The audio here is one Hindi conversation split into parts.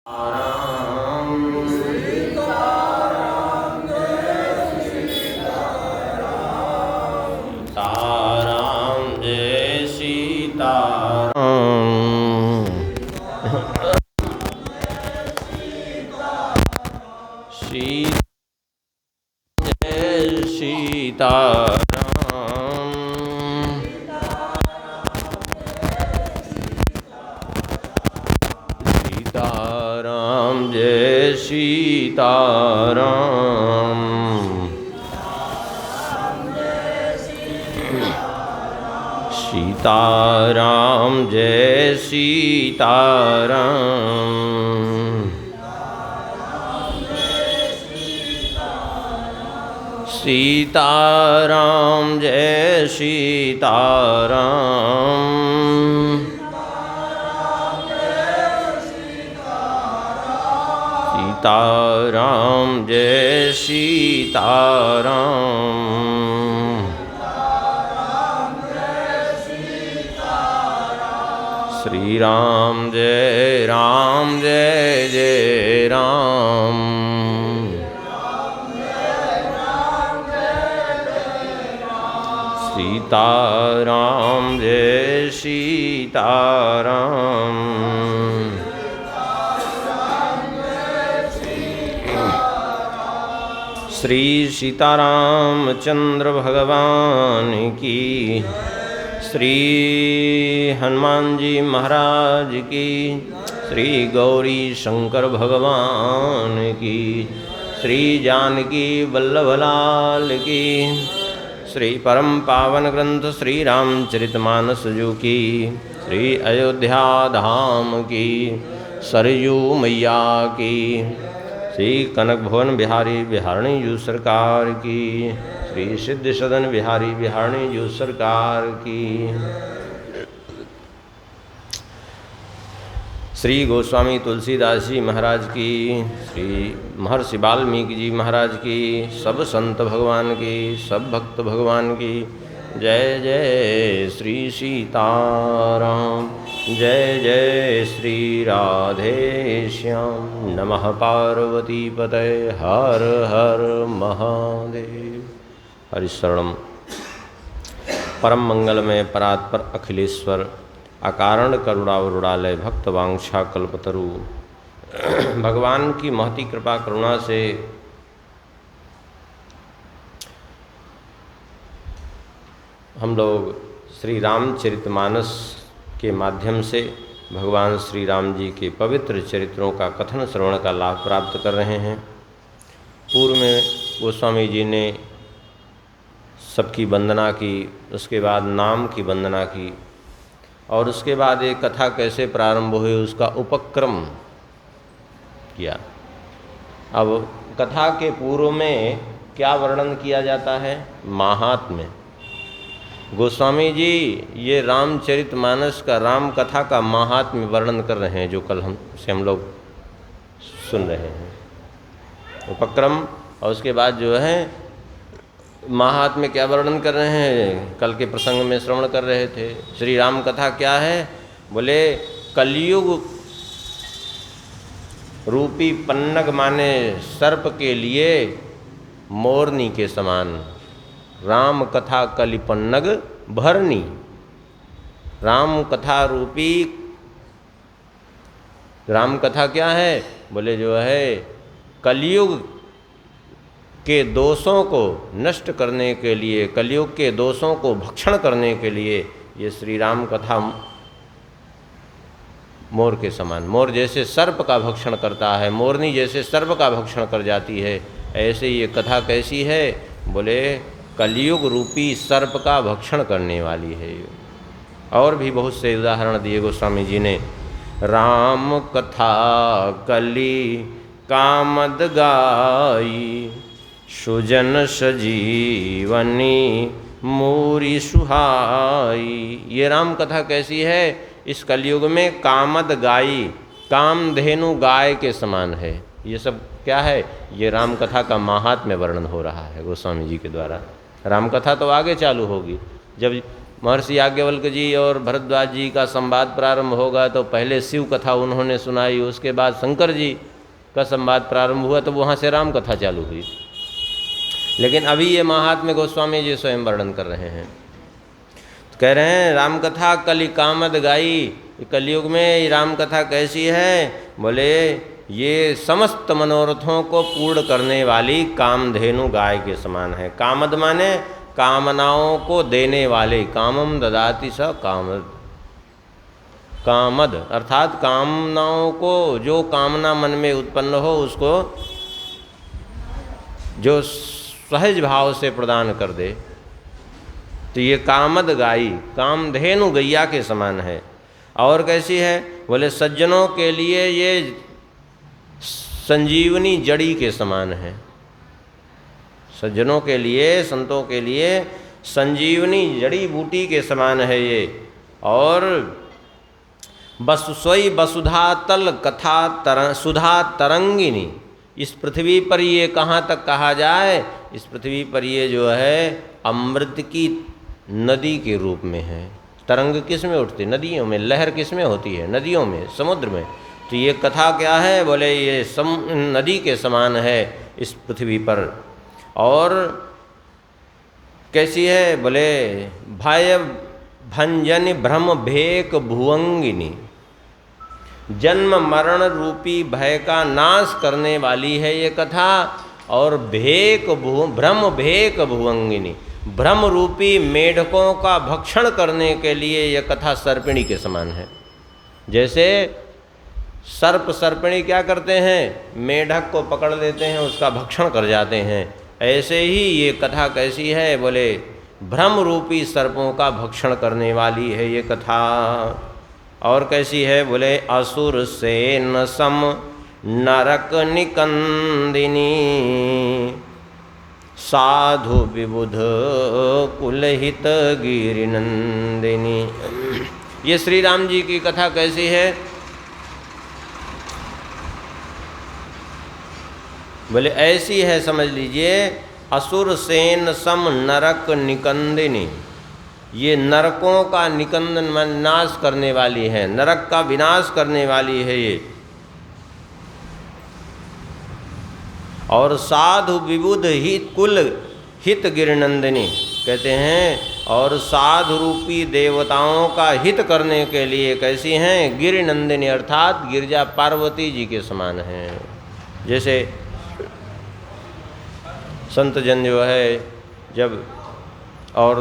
सीताराम जय सीताराम। सीताराम जय सीताराम। सीताराम जय सीताराम। श्री राम जय जय राम। सीताराम जय सीताराम। श्री सीतारामचंद्र भगवान की, श्री हनुमान जी महाराज की, श्री गौरी शंकर भगवान की, श्री जानकी वल्लभ लाल की, श्री परम पावन ग्रंथ श्री रामचरितमानस जी की, श्री अयोध्या धाम की, सरयू मैया की, श्री कनक भवन बिहारी बिहारणी जी सरकार की, श्री सिद्ध सदन बिहारी बिहारणी जी सरकार की, श्री गोस्वामी तुलसीदास जी महाराज की, श्री महर्षि वाल्मीकि जी महाराज की, सब संत भगवान की, सब भक्त भगवान की। जय जय श्री सीताराम। जय जय श्री राधे श्याम। नमः पार्वती पतये हर हर महादेव। हरिशरणम। परम मंगलमय परात्पर अखिलेश्वर अकारण करुणावरुणालय भक्त वांछा कल्पतरु। भगवान की महती कृपा करुणा से हम लोग श्री रामचरितमानस के माध्यम से भगवान श्री राम जी के पवित्र चरित्रों का कथन श्रवण का लाभ प्राप्त कर रहे हैं। पूर्व में गोस्वामी जी ने सबकी वंदना की, उसके बाद नाम की वंदना की और उसके बाद एक कथा कैसे प्रारंभ हुई उसका उपक्रम किया। अब कथा के पूर्व में क्या वर्णन किया जाता है? माहात्म्य। गोस्वामी जी ये रामचरितमानस का, राम कथा का माहात्म्य वर्णन कर रहे हैं, जो कल हम लोग सुन रहे हैं उपक्रम। और उसके बाद जो है महात्म्य क्या वर्णन कर रहे हैं, कल के प्रसंग में श्रवण कर रहे थे। श्री राम कथा क्या है? बोले कलयुग रूपी पन्नग माने सर्प के लिए मोरनी के समान। राम कथा कलि पन्नग भरनी। राम कथा रूपी, राम कथा क्या है? बोले जो है कलयुग के दोषों को नष्ट करने के लिए, कलयुग के दोषों को भक्षण करने के लिए ये श्री राम कथा मोर के समान, मोर जैसे सर्प का भक्षण करता है, मोरनी जैसे सर्प का भक्षण कर जाती है, ऐसे ये कथा कैसी है? बोले कलयुग रूपी सर्प का भक्षण करने वाली है। और भी बहुत से उदाहरण दिए गोस्वामी जी ने। राम कथा कली कामद गाई, सुजन सजीवनी मूरी सुहाई। ये राम कथा कैसी है? इस कलयुग में कामद गाई, कामधेनु गाय के समान है। ये सब क्या है? ये राम कथा का माहात्म्य वर्णन हो रहा है गोस्वामी जी के द्वारा। राम कथा तो आगे चालू होगी, जब महर्षि याज्ञवल्क्य जी और भरद्वाज जी का संवाद प्रारंभ होगा तो पहले शिव कथा उन्होंने सुनाई, उसके बाद शंकर जी का संवाद प्रारंभ हुआ तो वहाँ से राम कथा चालू हुई। लेकिन अभी ये महात्म्य गोस्वामी जी स्वयं वर्णन कर रहे हैं, तो कह रहे हैं राम कथा कलि कामद गाई। कलयुग में राम कथा कैसी है? बोले ये समस्त मनोरथों को पूर्ण करने वाली कामधेनु गाय के समान है। कामद माने कामनाओं को देने वाले, कामम ददाति स कामद, कामद अर्थात कामनाओं को, जो कामना मन में उत्पन्न हो उसको जो सहज भाव से प्रदान कर दे, तो ये कामद गाई कामधेनु गैया के समान है। और कैसी है? बोले सज्जनों के लिए ये संजीवनी जड़ी के समान है। सज्जनों के लिए, संतों के लिए संजीवनी जड़ी बूटी के समान है ये। और सोई वसुधा तल कथा सुधा तरंगिनी, इस पृथ्वी पर ये कहाँ तक कहा जाए, इस पृथ्वी पर ये जो है अमृत की नदी के रूप में है। तरंग किस में उठती? नदियों में। लहर किस में होती है? नदियों में, समुद्र में। तो ये कथा क्या है? बोले ये नदी के समान है इस पृथ्वी पर। और कैसी है? बोले भय भंजन भ्रम भेक भुवंगिनी, जन्म मरण रूपी भय का नाश करने वाली है ये कथा। और भ्रम भेक भुवंगिनी, भ्रम रूपी मेढकों का भक्षण करने के लिए यह कथा सर्पिणी के समान है। जैसे सर्प सर्पिणी क्या करते हैं? मेढक को पकड़ लेते हैं, उसका भक्षण कर जाते हैं। ऐसे ही ये कथा कैसी है? बोले भ्रम रूपी सर्पों का भक्षण करने वाली है ये कथा। और कैसी है? बोले असुर से न सम नरक निकंदिनी, साधु विबुध कुलहित गिरिनंदिनी। ये श्री राम जी की कथा कैसी है? बोले ऐसी है, समझ लीजिए, असुर सेन सम नरक निकंदिनी, ये नरकों का निकंदन नाश करने वाली है, नरक का विनाश करने वाली है ये। और साधु विबुध हित कुल हित गिरिनंदिनी कहते हैं। और साधु रूपी देवताओं का हित करने के लिए कैसी हैं? गिरिनंदिनी अर्थात गिरिजा पार्वती जी के समान हैं। जैसे संत जन जो है जब और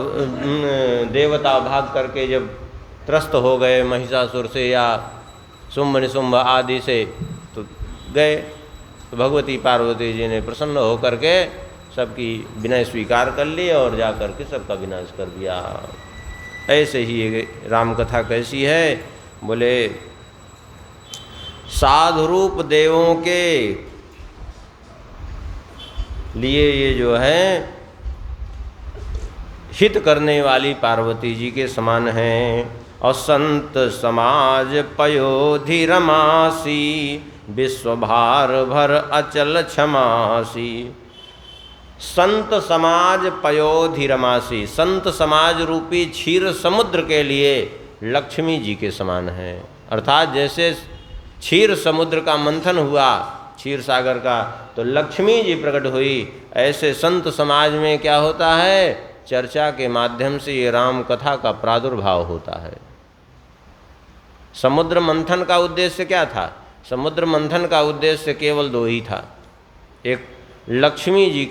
देवता भाग करके जब त्रस्त हो गए महिषासुर से या शुंभ निशुंभ आदि से, तो गए तो भगवती पार्वती जी ने प्रसन्न होकर के सबकी विनय स्वीकार कर ली और जा कर के सबका विनाश कर दिया। ऐसे ही ये राम कथा कैसी है? बोले साधु रूप देवों के लिए ये जो है हित करने वाली पार्वती जी के समान हैं। और संत समाज पयोधि रमासी, विश्व भार भर अचल क्षमासी। संत समाज पयोधि रमासी, संत समाज रूपी क्षीर समुद्र के लिए लक्ष्मी जी के समान है। अर्थात जैसे क्षीर समुद्र का मंथन हुआ क्षीर सागर का, तो लक्ष्मी जी प्रकट हुई। ऐसे संत समाज में क्या होता है? चर्चा के माध्यम से ये राम कथा का प्रादुर्भाव होता है। समुद्र मंथन का उद्देश्य क्या था? समुद्र मंथन का उद्देश्य केवल दो ही था। एक लक्ष्मी जी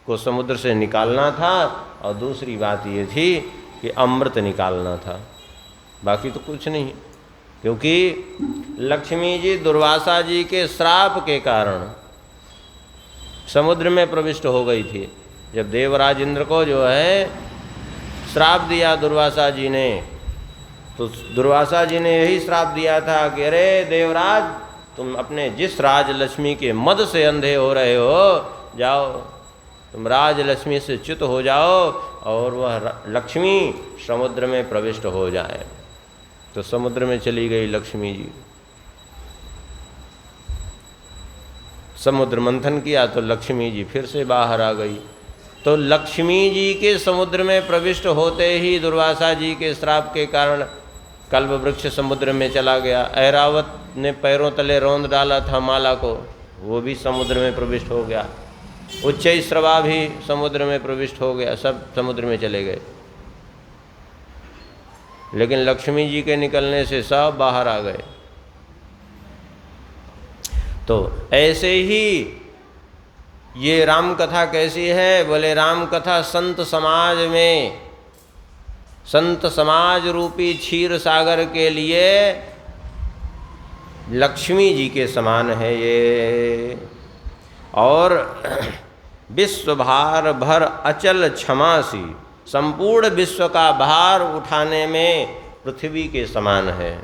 को समुद्र से निकालना था और दूसरी बात ये थी कि अमृत निकालना था। बाकी तो कुछ नहीं, क्योंकि लक्ष्मी जी दुर्वासा जी के श्राप के कारण समुद्र में प्रविष्ट हो गई थी। जब देवराज इंद्र को जो है श्राप दिया दुर्वासा जी ने, तो दुर्वासा जी ने यही श्राप दिया था कि अरे देवराज, तुम अपने जिस राजलक्ष्मी के मद से अंधे हो रहे हो, जाओ तुम राजलक्ष्मी से च्युत हो जाओ और वह लक्ष्मी समुद्र में प्रविष्ट हो जाए। तो समुद्र में चली गई लक्ष्मी जी। समुद्र मंथन किया तो लक्ष्मी जी फिर से बाहर आ गई। तो लक्ष्मी जी के समुद्र में प्रविष्ट होते ही दुर्वासा जी के श्राप के कारण कल्प वृक्ष समुद्र में चला गया। ऐरावत ने पैरों तले रौंद डाला था माला को, वो भी समुद्र में प्रविष्ट हो गया। उच्चैःश्रवा भी समुद्र में प्रविष्ट हो गया, सब समुद्र में चले गए। लेकिन लक्ष्मी जी के निकलने से सब बाहर आ गए। तो ऐसे ही ये राम कथा कैसी है? बोले राम कथा संत समाज में, संत समाज रूपी क्षीर सागर के लिए लक्ष्मी जी के समान है ये। और विश्व भार भर अचल क्षमासी, संपूर्ण विश्व का भार उठाने में पृथ्वी के समान है।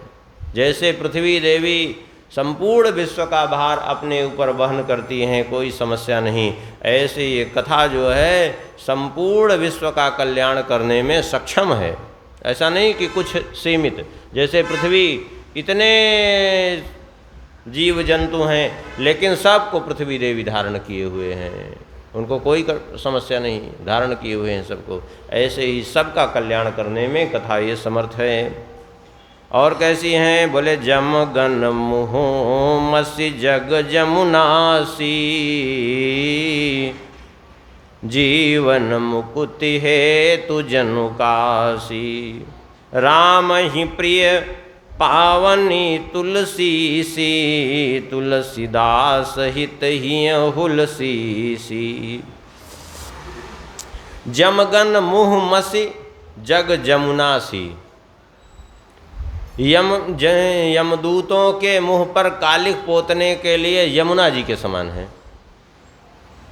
जैसे पृथ्वी देवी संपूर्ण विश्व का भार अपने ऊपर वहन करती हैं, कोई समस्या नहीं, ऐसे ये कथा जो है संपूर्ण विश्व का कल्याण करने में सक्षम है। ऐसा नहीं कि कुछ सीमित, जैसे पृथ्वी इतने जीव जंतु हैं लेकिन सबको पृथ्वी देवी धारण किए हुए हैं, उनको कोई समस्या नहीं, धारण किए हुए हैं सबको। ऐसे ही सबका कल्याण करने में कथा ये समर्थ है। और कैसी हैं? बोले जम गन मुँह मसी जग जमुनासी, जीवन मुकुति है तु जनु कासी, राम ही प्रिय पावनी तुलसी सी, तुलसीदास हित ही हुलसी सी। जमगन मुँह मसी जग जमुनासी, यमदूतों के मुंह पर कालिख पोतने के लिए यमुना जी के समान है।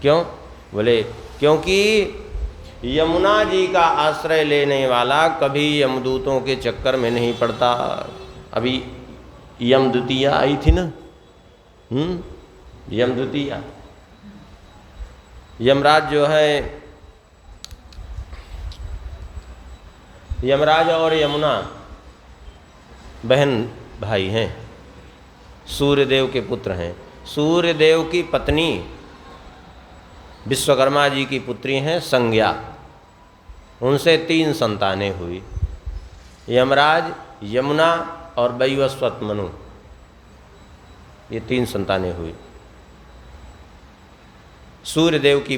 क्यों? बोले क्योंकि यमुना जी का आश्रय लेने वाला कभी यमदूतों के चक्कर में नहीं पड़ता। अभी यमदूतिया आई थी ना, यमदूतिया, यमराज जो है, यमराज और यमुना बहन भाई हैं, सूर्यदेव के पुत्र हैं। सूर्यदेव की पत्नी विश्वकर्मा जी की पुत्री हैं संज्ञा, उनसे 3 संतानें हुई, यमराज, यमुना और वैवस्वत मनु, ये 3 संतानें हुई। सूर्यदेव की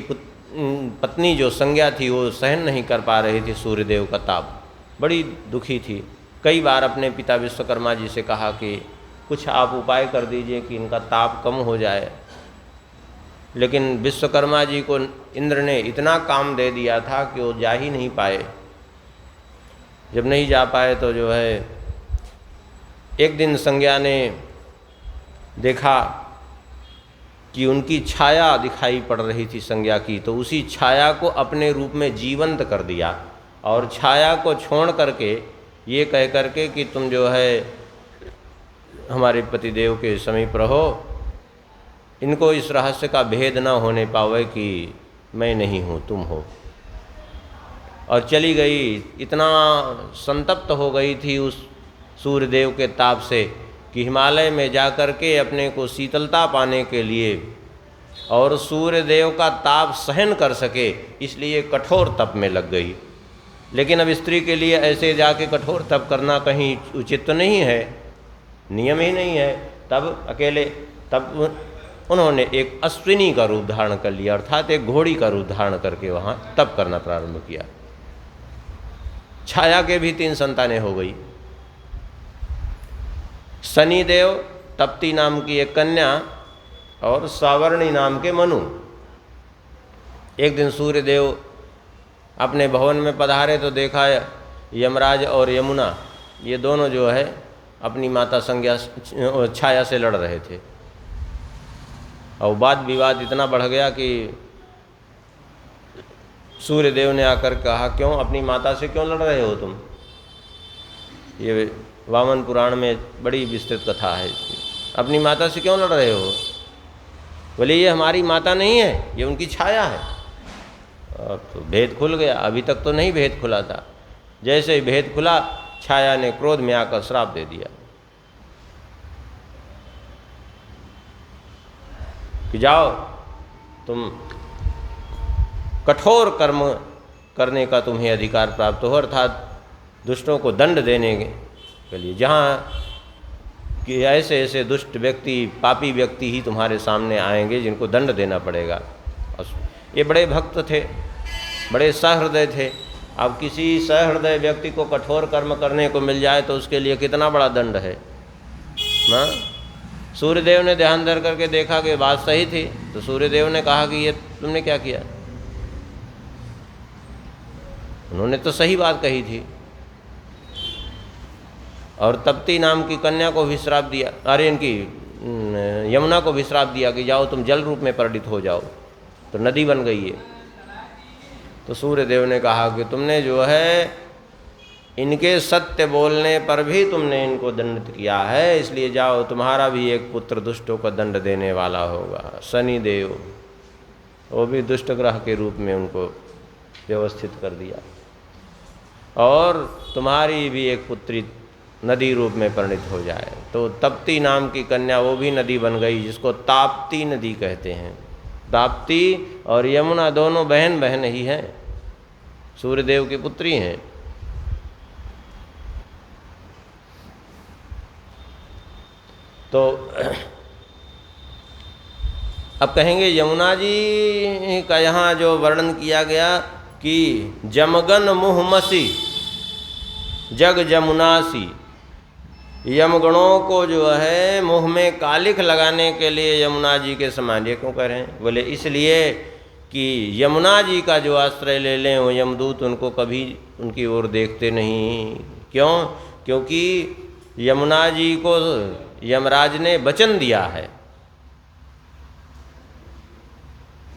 पत्नी जो संज्ञा थी वो सहन नहीं कर पा रही थी सूर्यदेव का ताप, बड़ी दुखी थी। कई बार अपने पिता विश्वकर्मा जी से कहा कि कुछ आप उपाय कर दीजिए कि इनका ताप कम हो जाए, लेकिन विश्वकर्मा जी को इंद्र ने इतना काम दे दिया था कि वो जा ही नहीं पाए। जब नहीं जा पाए तो जो है एक दिन संज्ञा ने देखा कि उनकी छाया दिखाई पड़ रही थी संज्ञा की, तो उसी छाया को अपने रूप में जीवंत कर दिया और छाया को छोड़ करके ये कह करके कि तुम जो है हमारे पतिदेव के समीप रहो, इनको इस रहस्य का भेद न होने पावे कि मैं नहीं हूँ तुम हो, और चली गई। इतना संतप्त हो गई थी उस सूर्यदेव के ताप से कि हिमालय में जाकर के अपने को शीतलता पाने के लिए और सूर्यदेव का ताप सहन कर सके इसलिए कठोर तप में लग गई। लेकिन अब स्त्री के लिए ऐसे जाके कठोर तप करना कहीं उचित तो नहीं है, नियम ही नहीं है। तब अकेले तब उन्होंने एक अश्विनी का रूप धारण कर लिया, अर्थात एक घोड़ी का रूप धारण करके वहाँ तप करना प्रारंभ किया। छाया के भी 3 संतानें हो गई। शनिदेव, तप्ती नाम की एक कन्या और सावर्णी नाम के मनु। एक दिन सूर्यदेव अपने भवन में पधारे तो देखा यमराज और यमुना ये दोनों जो है अपनी माता संज्ञा छाया से लड़ रहे थे, और वाद विवाद इतना बढ़ गया कि सूर्यदेव ने आकर कहा, क्यों अपनी माता से क्यों लड़ रहे हो तुम? ये वामन पुराण में बड़ी विस्तृत कथा है इसकी। अपनी माता से क्यों लड़ रहे हो? बोले ये हमारी माता नहीं है, ये उनकी छाया है। अब तो भेद खुल गया, अभी तक तो नहीं भेद खुला था। जैसे ही भेद खुला छाया ने क्रोध में आकर श्राप दे दिया कि जाओ तुम कठोर कर्म करने का तुम्हें अधिकार प्राप्त हो, अर्थात दुष्टों को दंड देने के लिए, जहाँ कि ऐसे ऐसे दुष्ट व्यक्ति, पापी व्यक्ति ही तुम्हारे सामने आएंगे जिनको दंड देना पड़ेगा। ये बड़े भक्त थे, बड़े सहृदय थे। अब किसी सहृदय व्यक्ति को कठोर कर्म करने को मिल जाए तो उसके लिए कितना बड़ा दंड है ना। सूर्यदेव ने ध्यान धर करके देखा कि बात सही थी, तो सूर्यदेव ने कहा कि ये तुमने क्या किया। उन्होंने तो सही बात कही थी। और तप्ती नाम की कन्या को भी श्राप दिया, अरे इनकी यमुना को भी श्राप दिया कि जाओ तुम जल रूप में परिणित हो जाओ, तो नदी बन गई है। तो सूर्यदेव ने कहा कि तुमने जो है इनके सत्य बोलने पर भी तुमने इनको दंडित किया है, इसलिए जाओ तुम्हारा भी एक पुत्र दुष्टों का दंड देने वाला होगा। शनिदेव, वो भी दुष्ट ग्रह के रूप में उनको व्यवस्थित कर दिया, और तुम्हारी भी एक पुत्री नदी रूप में परिणित हो जाए। तो तप्ती नाम की कन्या वो भी नदी बन गई, जिसको ताप्ती नदी कहते हैं। ताप्ती और यमुना दोनों बहन बहन ही हैं, सूर्यदेव की पुत्री हैं। तो अब कहेंगे यमुना जी का यहाँ जो वर्णन किया गया कि जमगन मुहमसी जग जमुनासी, यमगणों को जो है मुँह में कालिख लगाने के लिए यमुना जी के समान। ये क्यों कह रहे हैं? बोले इसलिए कि यमुना जी का जो आश्रय ले लें वो यमदूत उनको कभी उनकी ओर देखते नहीं। क्यों? क्योंकि यमुना जी को यमराज ने वचन दिया है।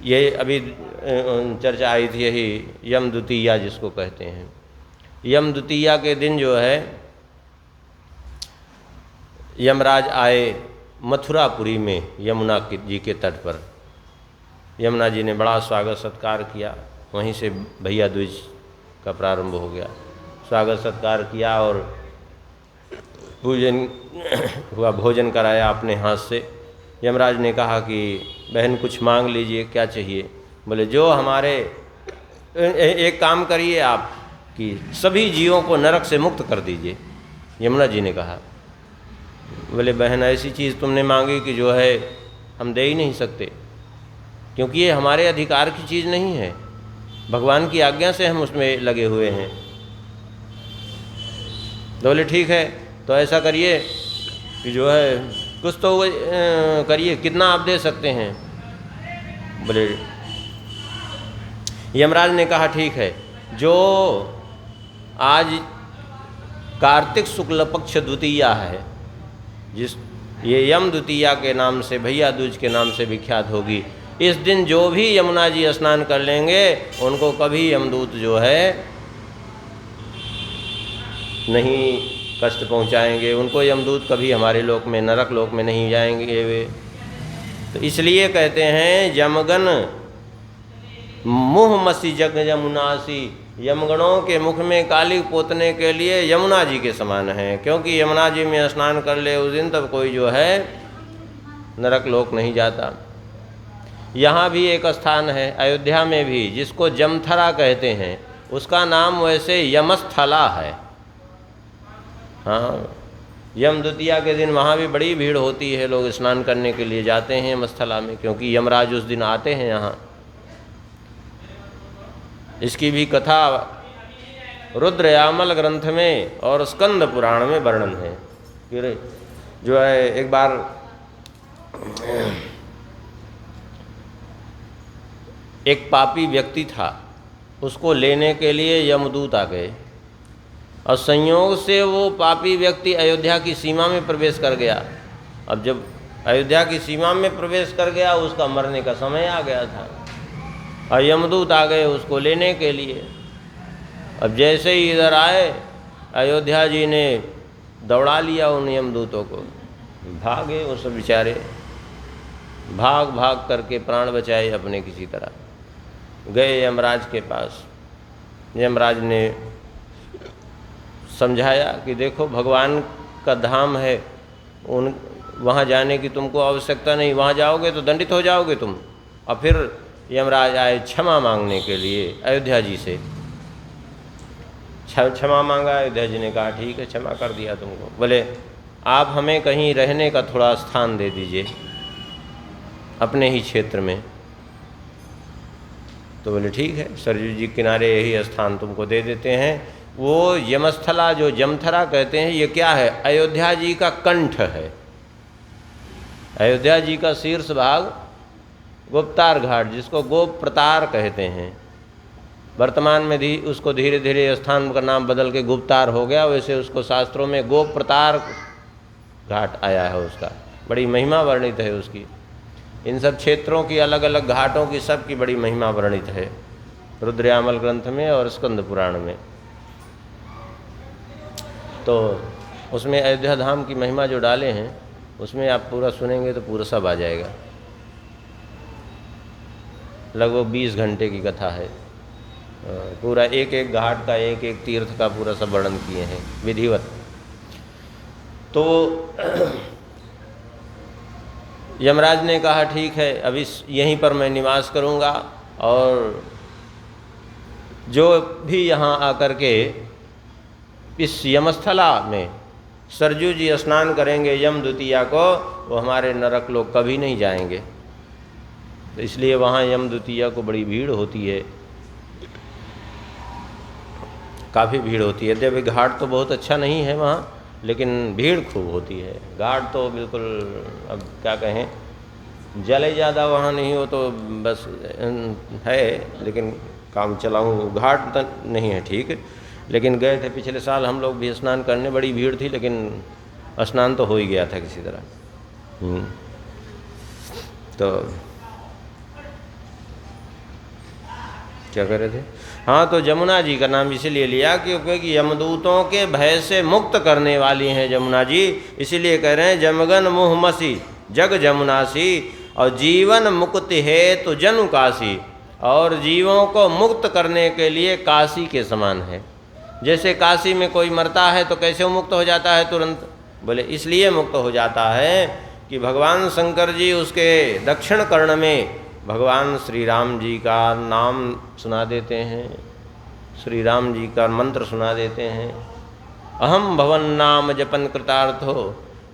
ये अभी चर्चा आई थी, यही यम द्वितीया जिसको कहते हैं। यम द्वितीया के दिन जो है यमराज आए मथुरापुरी में यमुना जी के तट पर। यमुना जी ने बड़ा स्वागत सत्कार किया, वहीं से भैया दूज का प्रारंभ हो गया। स्वागत सत्कार किया और पूजन हुआ, भोजन कराया अपने हाथ से। यमराज ने कहा कि बहन कुछ मांग लीजिए, क्या चाहिए? बोले जो हमारे एक काम करिए आप कि सभी जीवों को नरक से मुक्त कर दीजिए। यमुना जी ने कहा। बोले बहन ऐसी चीज़ तुमने मांगी कि जो है हम दे ही नहीं सकते, क्योंकि ये हमारे अधिकार की चीज़ नहीं है, भगवान की आज्ञा से हम उसमें लगे हुए हैं। बोले ठीक है, तो ऐसा करिए कि जो है कुछ तो करिए, कितना आप दे सकते हैं? बोले यमराज ने कहा ठीक है, जो आज कार्तिक शुक्ल पक्ष द्वितीया है, जिस ये यम द्वितीया के नाम से, भैया दूज के नाम से विख्यात होगी, इस दिन जो भी यमुना जी स्नान कर लेंगे उनको कभी यमदूत जो है नहीं कष्ट पहुंचाएंगे, उनको यमदूत कभी हमारे लोक में, नरक लोक में नहीं जाएंगे वे। तो इसलिए कहते हैं जमगन मुँह मसी जग यमुनासी, यमगणों के मुख में काली पोतने के लिए यमुना जी के समान हैं, क्योंकि यमुना जी में स्नान कर ले उस दिन तब कोई जो है नरक लोक नहीं जाता। यहाँ भी एक स्थान है अयोध्या में भी जिसको जमथरा कहते हैं, उसका नाम वैसे यमस्थला है। हाँ, यम द्वितीया के दिन वहाँ भी बड़ी भीड़ होती है, लोग स्नान करने के लिए जाते हैं यमस्थला में, क्योंकि यमराज उस दिन आते हैं यहाँ। इसकी भी कथा रुद्रयामल ग्रंथ में और स्कंद पुराण में वर्णन है कि जो है एक बार एक पापी व्यक्ति था, उसको लेने के लिए यमदूत आ गए और संयोग से वो पापी व्यक्ति अयोध्या की सीमा में प्रवेश कर गया। अब जब अयोध्या की सीमा में प्रवेश कर गया, उसका मरने का समय आ गया था और यमदूत आ गए उसको लेने के लिए। अब जैसे ही इधर आए, अयोध्या जी ने दौड़ा लिया उन यमदूतों को, भागे वो सब बेचारे, भाग भाग करके प्राण बचाए अपने किसी तरह। गए यमराज के पास, यमराज ने समझाया कि देखो भगवान का धाम है, वहाँ जाने की तुमको आवश्यकता नहीं, वहाँ जाओगे तो दंडित हो जाओगे तुम, और फिर यमराज आए क्षमा मांगने के लिए अयोध्या जी से। क्षमा मांगा, अयोध्या जी ने कहा ठीक है क्षमा कर दिया तुमको। बोले आप हमें कहीं रहने का थोड़ा स्थान दे दीजिए अपने ही क्षेत्र में। तो बोले ठीक है, सरयू जी किनारे यही स्थान तुमको दे देते हैं। वो यमस्थला जो जमथरा कहते हैं, ये क्या है? अयोध्या जी का कंठ है। अयोध्या जी का शीर्ष भाग गुप्तार घाट, जिसको गोप प्रतार कहते हैं। वर्तमान में भी उसको धीरे धीरे स्थान का नाम बदल के गुप्तार हो गया, वैसे उसको शास्त्रों में गोप प्रतार घाट आया है। उसका बड़ी महिमा वर्णित है उसकी। इन सब क्षेत्रों की अलग अलग घाटों की सबकी बड़ी महिमा वर्णित है रुद्रयामल ग्रंथ में और स्कंद पुराण में। तो उसमें अयोध्या धाम की महिमा जो डाले हैं, उसमें आप पूरा सुनेंगे तो पूरा सब आ जाएगा। लगभग 20 घंटे की कथा है। पूरा एक एक घाट का, एक एक तीर्थ का पूरा सब वर्णन किए हैं विधिवत। तो यमराज ने कहा ठीक है, अभी यहीं पर मैं निवास करूंगा, और जो भी यहाँ आकर के इस यमस्थला में सरजू जी स्नान करेंगे यम द्वितीया को, वो हमारे नरक लोग कभी नहीं जाएंगे। तो इसलिए वहाँ यम द्वितीया को बड़ी भीड़ होती है, काफ़ी भीड़ होती है। यद्यपि घाट तो बहुत अच्छा नहीं है वहाँ, लेकिन भीड़ खूब होती है। घाट तो बिल्कुल, अब क्या कहें, जले ज़्यादा वहाँ नहीं हो तो बस है, लेकिन काम चलाऊँ घाट तो नहीं है ठीक। लेकिन गए थे पिछले साल हम लोग भी स्नान करने, बड़ी भीड़ थी, लेकिन स्नान तो हो ही गया था किसी तरह। तो क्या कर रहे थे? हाँ, तो जमुना जी का नाम इसीलिए लिया क्योंकि यमदूतों के भय से मुक्त करने वाली हैं जमुना जी, इसीलिए कह रहे हैं जमगन मुहमसी जग जमुनासी, और जीवन मुक्ति है तो जनु काशी, और जीवों को मुक्त करने के लिए काशी के समान है। जैसे काशी में कोई मरता है तो कैसे मुक्त हो जाता है तुरंत? बोले इसलिए मुक्त हो जाता है कि भगवान शंकर जी उसके दक्षिण कर्ण में भगवान श्री राम जी का नाम सुना देते हैं, श्री राम जी का मंत्र सुना देते हैं। अहम भवन नाम जपन कृतार्थो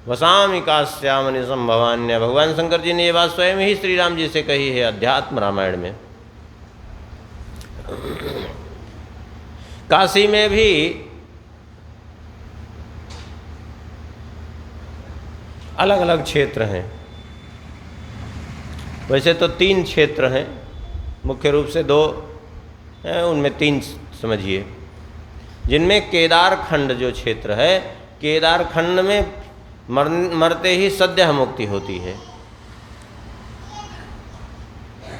वसामि काश्यामनि संभवान्य। भगवान शंकर जी ने ये बात स्वयं ही श्री राम जी से कही है अध्यात्म रामायण में। काशी में भी अलग अलग क्षेत्र हैं। वैसे तो 3 क्षेत्र हैं, मुख्य रूप से 2 हैं, उनमें 3 समझिए। जिनमें केदार खंड जो क्षेत्र है, केदार खंड में मरते ही सद्यः मुक्ति होती है।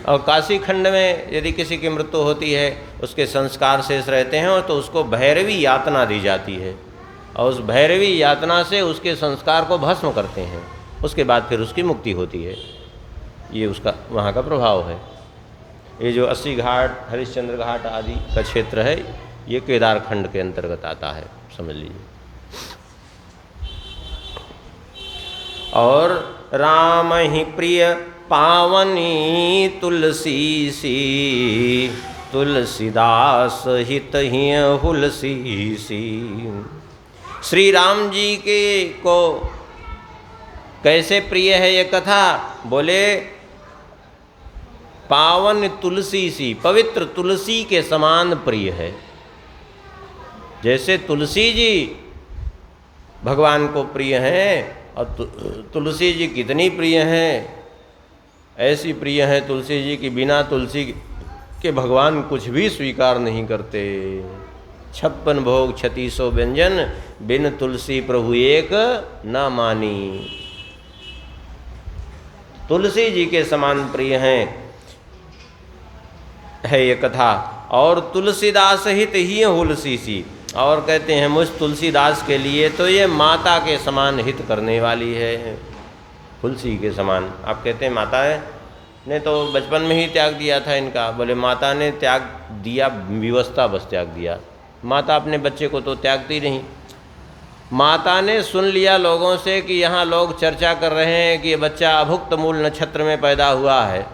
और काशी खंड में यदि किसी की मृत्यु होती है, उसके संस्कार शेष रहते हैं, और तो उसको भैरवी यातना दी जाती है, और उस भैरवी यातना से उसके संस्कार को भस्म करते हैं। उसके बाद फिर उसकी मुक्ति होती है। ये उसका वहाँ का प्रभाव है। ये जो 80 घाट, हरिश्चंद्र घाट आदि का क्षेत्र है, ये केदार खंड के अंतर्गत आता है, समझ लीजिए। और राम ही प्रिय पावनी तुलसी सी, तुलसीदास हित ही हुलसी सी। श्री राम जी के को कैसे प्रिय है ये कथा? बोले पावन तुलसी सी, पवित्र तुलसी के समान प्रिय है। जैसे तुलसी जी भगवान को प्रिय हैं, और तुलसी जी कितनी प्रिय हैं, ऐसी प्रिय हैं तुलसी जी की बिना तुलसी के भगवान कुछ भी स्वीकार नहीं करते। 56 भोग 3600 व्यंजन, बिन तुलसी प्रभु एक न मानी। तुलसी जी के समान प्रिय हैं है ये कथा। और तुलसीदास हित ही हुलसी सी, और कहते हैं मुझ तुलसीदास के लिए तो ये माता के समान हित करने वाली है, तुलसी के समान। आप कहते हैं माता ने तो बचपन में ही त्याग दिया था इनका। बोले माता ने त्याग दिया, विवस्था बस त्याग दिया। माता अपने बच्चे को तो त्यागती नहीं। माता ने सुन लिया लोगों से कि यहाँ लोग चर्चा कर रहे हैं कि ये बच्चा अभुक्त मूल नक्षत्र में पैदा हुआ है,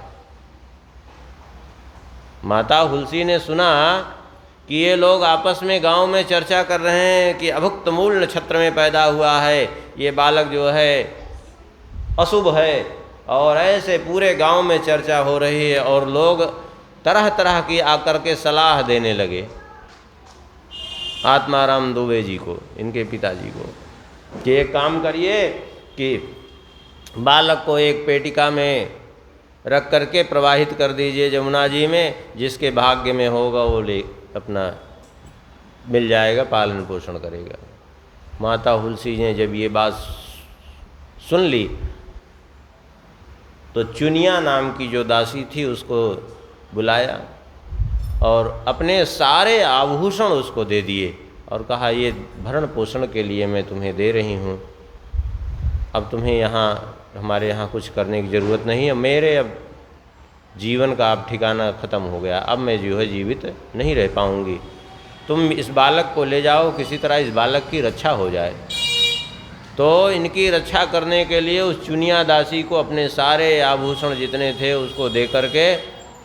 माता हुलसी ने सुना कि ये लोग आपस में गांव में चर्चा कर रहे हैं कि अभुक्त मूल नक्षत्र में पैदा हुआ है, ये बालक जो है अशुभ है, और ऐसे पूरे गांव में चर्चा हो रही है और लोग तरह तरह की आकर के सलाह देने लगे आत्माराम दुबे जी को, इनके पिताजी को, कि एक काम करिए कि बालक को एक पेटिका में रख करके प्रवाहित कर दीजिए जमुना जी में, जिसके भाग्य में होगा वो ले अपना मिल जाएगा, पालन पोषण करेगा। माता हुलसी ने जब ये बात सुन ली तो चुनिया नाम की जो दासी थी उसको बुलाया और अपने सारे आभूषण उसको दे दिए और कहा, ये भरण पोषण के लिए मैं तुम्हें दे रही हूँ, अब तुम्हें यहाँ हमारे यहाँ कुछ करने की ज़रूरत नहीं है, मेरे अब जीवन का अब ठिकाना ख़त्म हो गया, अब मैं जो है जीवित नहीं रह पाऊँगी, तुम इस बालक को ले जाओ, किसी तरह इस बालक की रक्षा हो जाए। तो इनकी रक्षा करने के लिए उस चुनिया दासी को अपने सारे आभूषण जितने थे उसको दे करके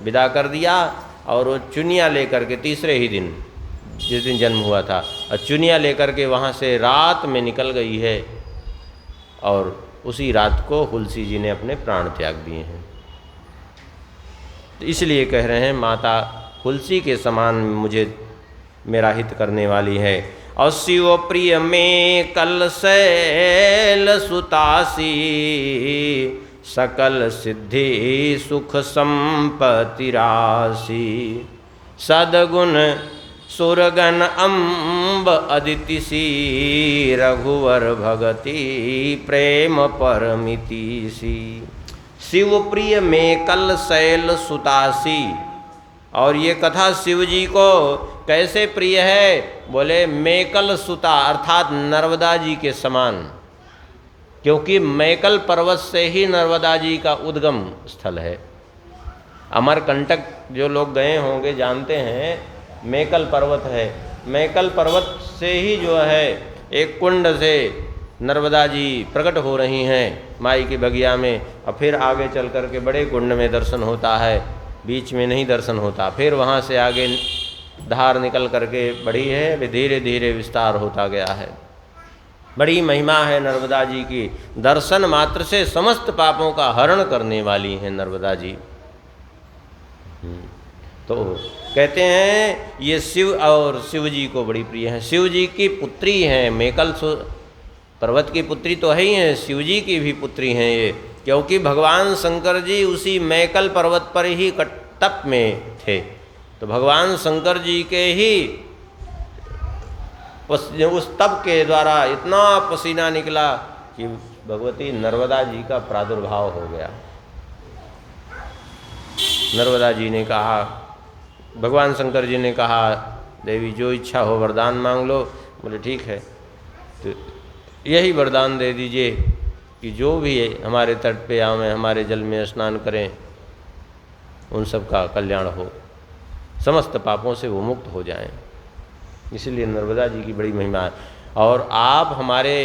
विदा कर दिया और वो चुनिया लेकर के तीसरे ही दिन, जिस दिन जन्म हुआ था, और चुनिया लेकर के वहाँ से रात में निकल गई है और उसी रात को हुलसी जी ने अपने प्राण त्याग दिए हैं। तो इसलिए कह रहे हैं माता हुलसी के समान मुझे मेरा हित करने वाली है। और शिव प्रिय में कल शैल सुतासी, सकल सिद्धि सुख संपत्ति राशि, सदगुण सुरगन अम्ब अदिति सी, रघुवर भगति प्रेम परमिति सी। शिव प्रिय में कल शैल सुतासी, और ये कथा शिव जी को कैसे प्रिय है? बोले मेकल सुता अर्थात नर्मदा जी के समान, क्योंकि मैकल पर्वत से ही नर्मदा जी का उद्गम स्थल है। अमरकंटक जो लोग गए होंगे जानते हैं, मैकल पर्वत है, मैकल पर्वत से ही जो है एक कुंड से नर्मदा जी प्रकट हो रही हैं माई की बगिया में, और फिर आगे चल कर के बड़े कुंड में दर्शन होता है, बीच में नहीं दर्शन होता। फिर वहाँ से आगे धार निकल करके बढ़ी है, धीरे धीरे विस्तार होता गया है। बड़ी महिमा है नर्मदा जी की, दर्शन मात्र से समस्त पापों का हरण करने वाली हैं नर्मदा जी। तो कहते हैं ये शिव और शिव जी को बड़ी प्रिय है। शिव जी की पुत्री हैं, मेकल पर्वत की पुत्री तो है ही हैं, शिव जी की भी पुत्री हैं ये, क्योंकि भगवान शंकर जी उसी मैकल पर्वत पर ही तप में थे। तो भगवान शंकर जी के ही उस तप के द्वारा इतना पसीना निकला कि भगवती नर्मदा जी का प्रादुर्भाव हो गया। नर्मदा जी ने कहा, भगवान शंकर जी ने कहा, देवी जो इच्छा हो वरदान मांग लो। बोले ठीक है, तो यही वरदान दे दीजिए कि जो भी हमारे तट पे आवें, हमारे जल में स्नान करें, उन सब का कल्याण हो, समस्त पापों से वो मुक्त हो जाएं। इसीलिए नर्मदा जी की बड़ी महिमा है। और आप हमारे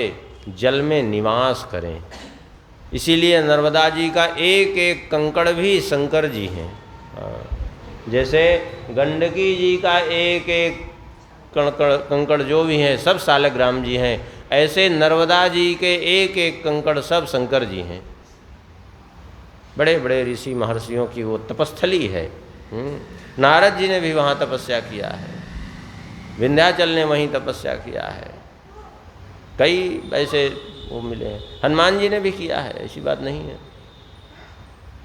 जल में निवास करें, इसीलिए नर्मदा जी का एक एक कंकड़ भी शंकर जी हैं। जैसे गंडकी जी का एक एक कंकड़ जो भी हैं सब सालग्राम जी हैं, ऐसे नर्मदा जी के एक एक कंकड़ सब शंकर जी हैं। बड़े बड़े ऋषि महर्षियों की वो तपस्थली है। नारद जी ने भी वहाँ तपस्या किया है, विंध्याचल ने वहीं तपस्या किया है, कई ऐसे वो मिले हैं। हनुमान जी ने भी किया है, ऐसी बात नहीं है।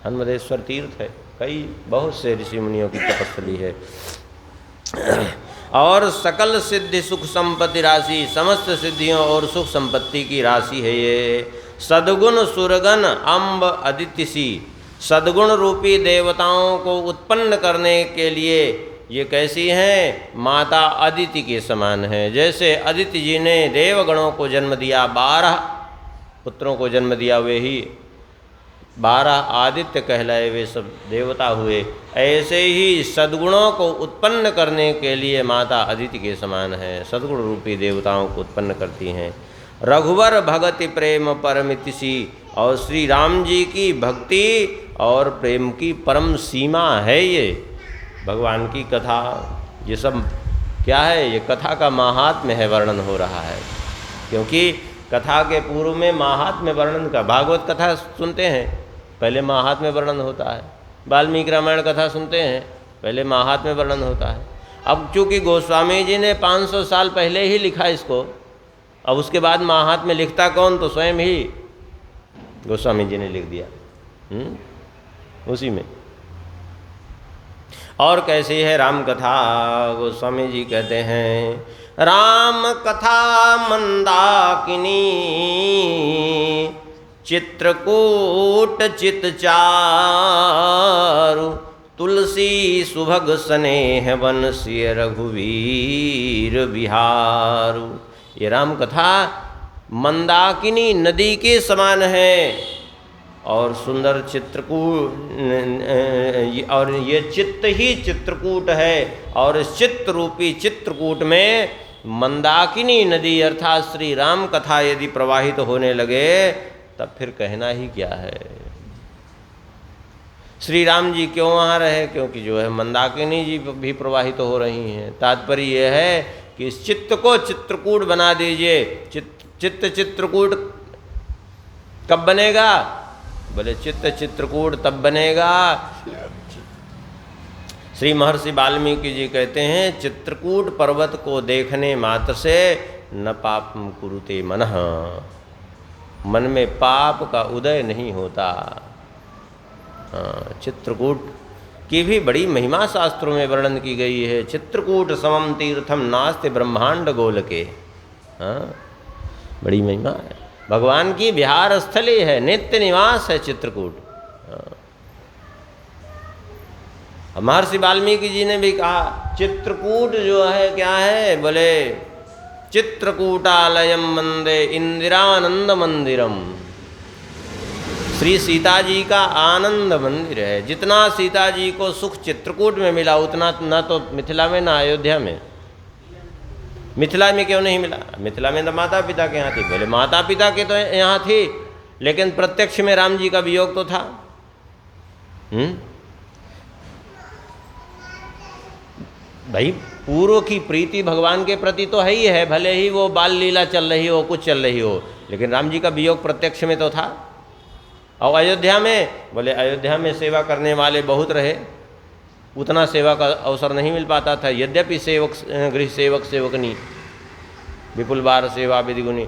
हनुमदेश्वर तीर्थ है, कई बहुत से ऋषि मुनियों की तपस्थली है। और सकल सिद्धि सुख संपत्ति राशि, समस्त सिद्धियों और सुख संपत्ति की राशि है ये। सद्गुण सुरगन अम्ब अदिति सी, सद्गुण रूपी देवताओं को उत्पन्न करने के लिए ये कैसी हैं? माता अदिति के समान है। जैसे अदिति जी ने देवगणों को जन्म दिया, 12 पुत्रों को जन्म दिया, वे ही 12 आदित्य कहलाए, वे सब देवता हुए। ऐसे ही सद्गुणों को उत्पन्न करने के लिए माता अदिति के समान है, सद्गुण रूपी देवताओं को उत्पन्न करती हैं। रघुवर भगति प्रेम परमिति सी, और श्री राम जी की भक्ति और प्रेम की परम सीमा है ये। भगवान की कथा, ये सब क्या है? ये कथा का माहात्म्य है, वर्णन हो रहा है। क्योंकि कथा के पूर्व में माहात्म्य वर्णन का, भागवत कथा सुनते हैं पहले माहात्म्य वर्णन होता है, वाल्मीकि रामायण कथा सुनते हैं पहले माहात्म्य वर्णन होता है। अब चूँकि गोस्वामी जी ने 500 साल पहले ही लिखा इसको, अब उसके बाद महात्म्य लिखता कौन? तो स्वयं ही गोस्वामी जी ने लिख दिया उसी में। और कैसी है राम कथा? गोस्वामी जी कहते हैं, राम कथा मंदाकिनी चित्रकूट चितचारु, तुलसी सुभग स्नेह वनसिय रघुवीर विहारु। ये राम कथा मंदाकिनी नदी के समान है और सुंदर चित्रकूट, और ये चित्त ही चित्रकूट है, और इस चित्त रूपी चित्रकूट में मंदाकिनी नदी अर्थात श्री राम कथा यदि प्रवाहित होने लगे तब फिर कहना ही क्या है। श्री राम जी क्यों वहाँ रहे? क्योंकि जो है मंदाकिनी जी भी प्रवाहित हो रही हैं। तात्पर्य यह है कि इस चित्त को चित्रकूट बना दीजिए। चित्त चित्रकूट कब बनेगा? बोले चित्त चित्रकूट तब बनेगा। श्री महर्षि वाल्मीकि जी कहते हैं, चित्रकूट पर्वत को देखने मात्र से न पापम कुरुते मनः, मन में पाप का उदय नहीं होता। चित्रकूट की भी बड़ी महिमा शास्त्रों में वर्णन की गई है। चित्रकूट समम तीर्थम नास्ति ब्रह्मांड गोलके। बड़ी महिमा है, भगवान की विहार स्थली है, नित्य निवास है चित्रकूट। महर्षि वाल्मीकि जी ने भी कहा चित्रकूट जो है क्या है? बोले चित्रकूटालयम वंदे इंदिरानंद मंदिरम। श्री सीता जी का आनंद मंदिर है। जितना सीता जी को सुख चित्रकूट में मिला उतना न तो मिथिला में ना अयोध्या में। मिथिला में क्यों नहीं मिला? मिथिला में तो माता पिता के यहाँ थी। बोले माता पिता के तो यहाँ थी, लेकिन प्रत्यक्ष में राम जी का वियोग तो था। भाई पूर्व की प्रीति भगवान के प्रति तो है ही है, भले ही वो बाल लीला चल रही हो, कुछ चल रही हो, लेकिन राम जी का वियोग प्रत्यक्ष में तो था। और अयोध्या में, बोले अयोध्या में सेवा करने वाले बहुत रहे, उतना सेवा का अवसर नहीं मिल पाता था। यद्यपि सेवक गृह सेवक सेवकनी विपुल बार सेवा विधिगुनी,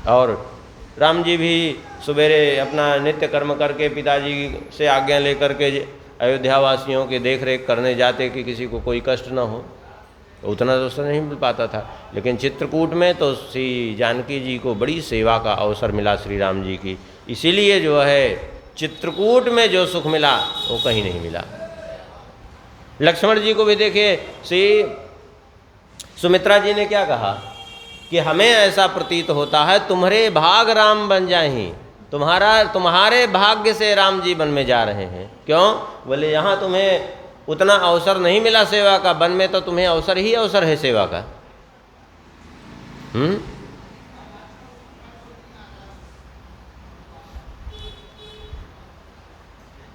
और राम जी भी सवेरे अपना नित्य कर्म करके पिताजी से आज्ञा लेकर के अयोध्या वासियों की देख रेख करने जाते कि किसी को कोई कष्ट न हो, उतना अवसर नहीं मिल पाता था। लेकिन चित्रकूट में तो श्री जानकी जी को बड़ी सेवा का अवसर मिला श्री राम जी की। इसीलिए जो है चित्रकूट में जो सुख मिला वो कहीं नहीं मिला। लक्ष्मण जी को भी देखिए, श्री सुमित्रा जी ने क्या कहा कि हमें ऐसा प्रतीत होता है तुम्हारे भाग राम बन जाएं, तुम्हारे भाग्य से राम जी वन में जा रहे हैं। क्यों? बोले यहाँ तुम्हें उतना अवसर नहीं मिला सेवा का, वन में तो तुम्हें अवसर ही अवसर है सेवा का।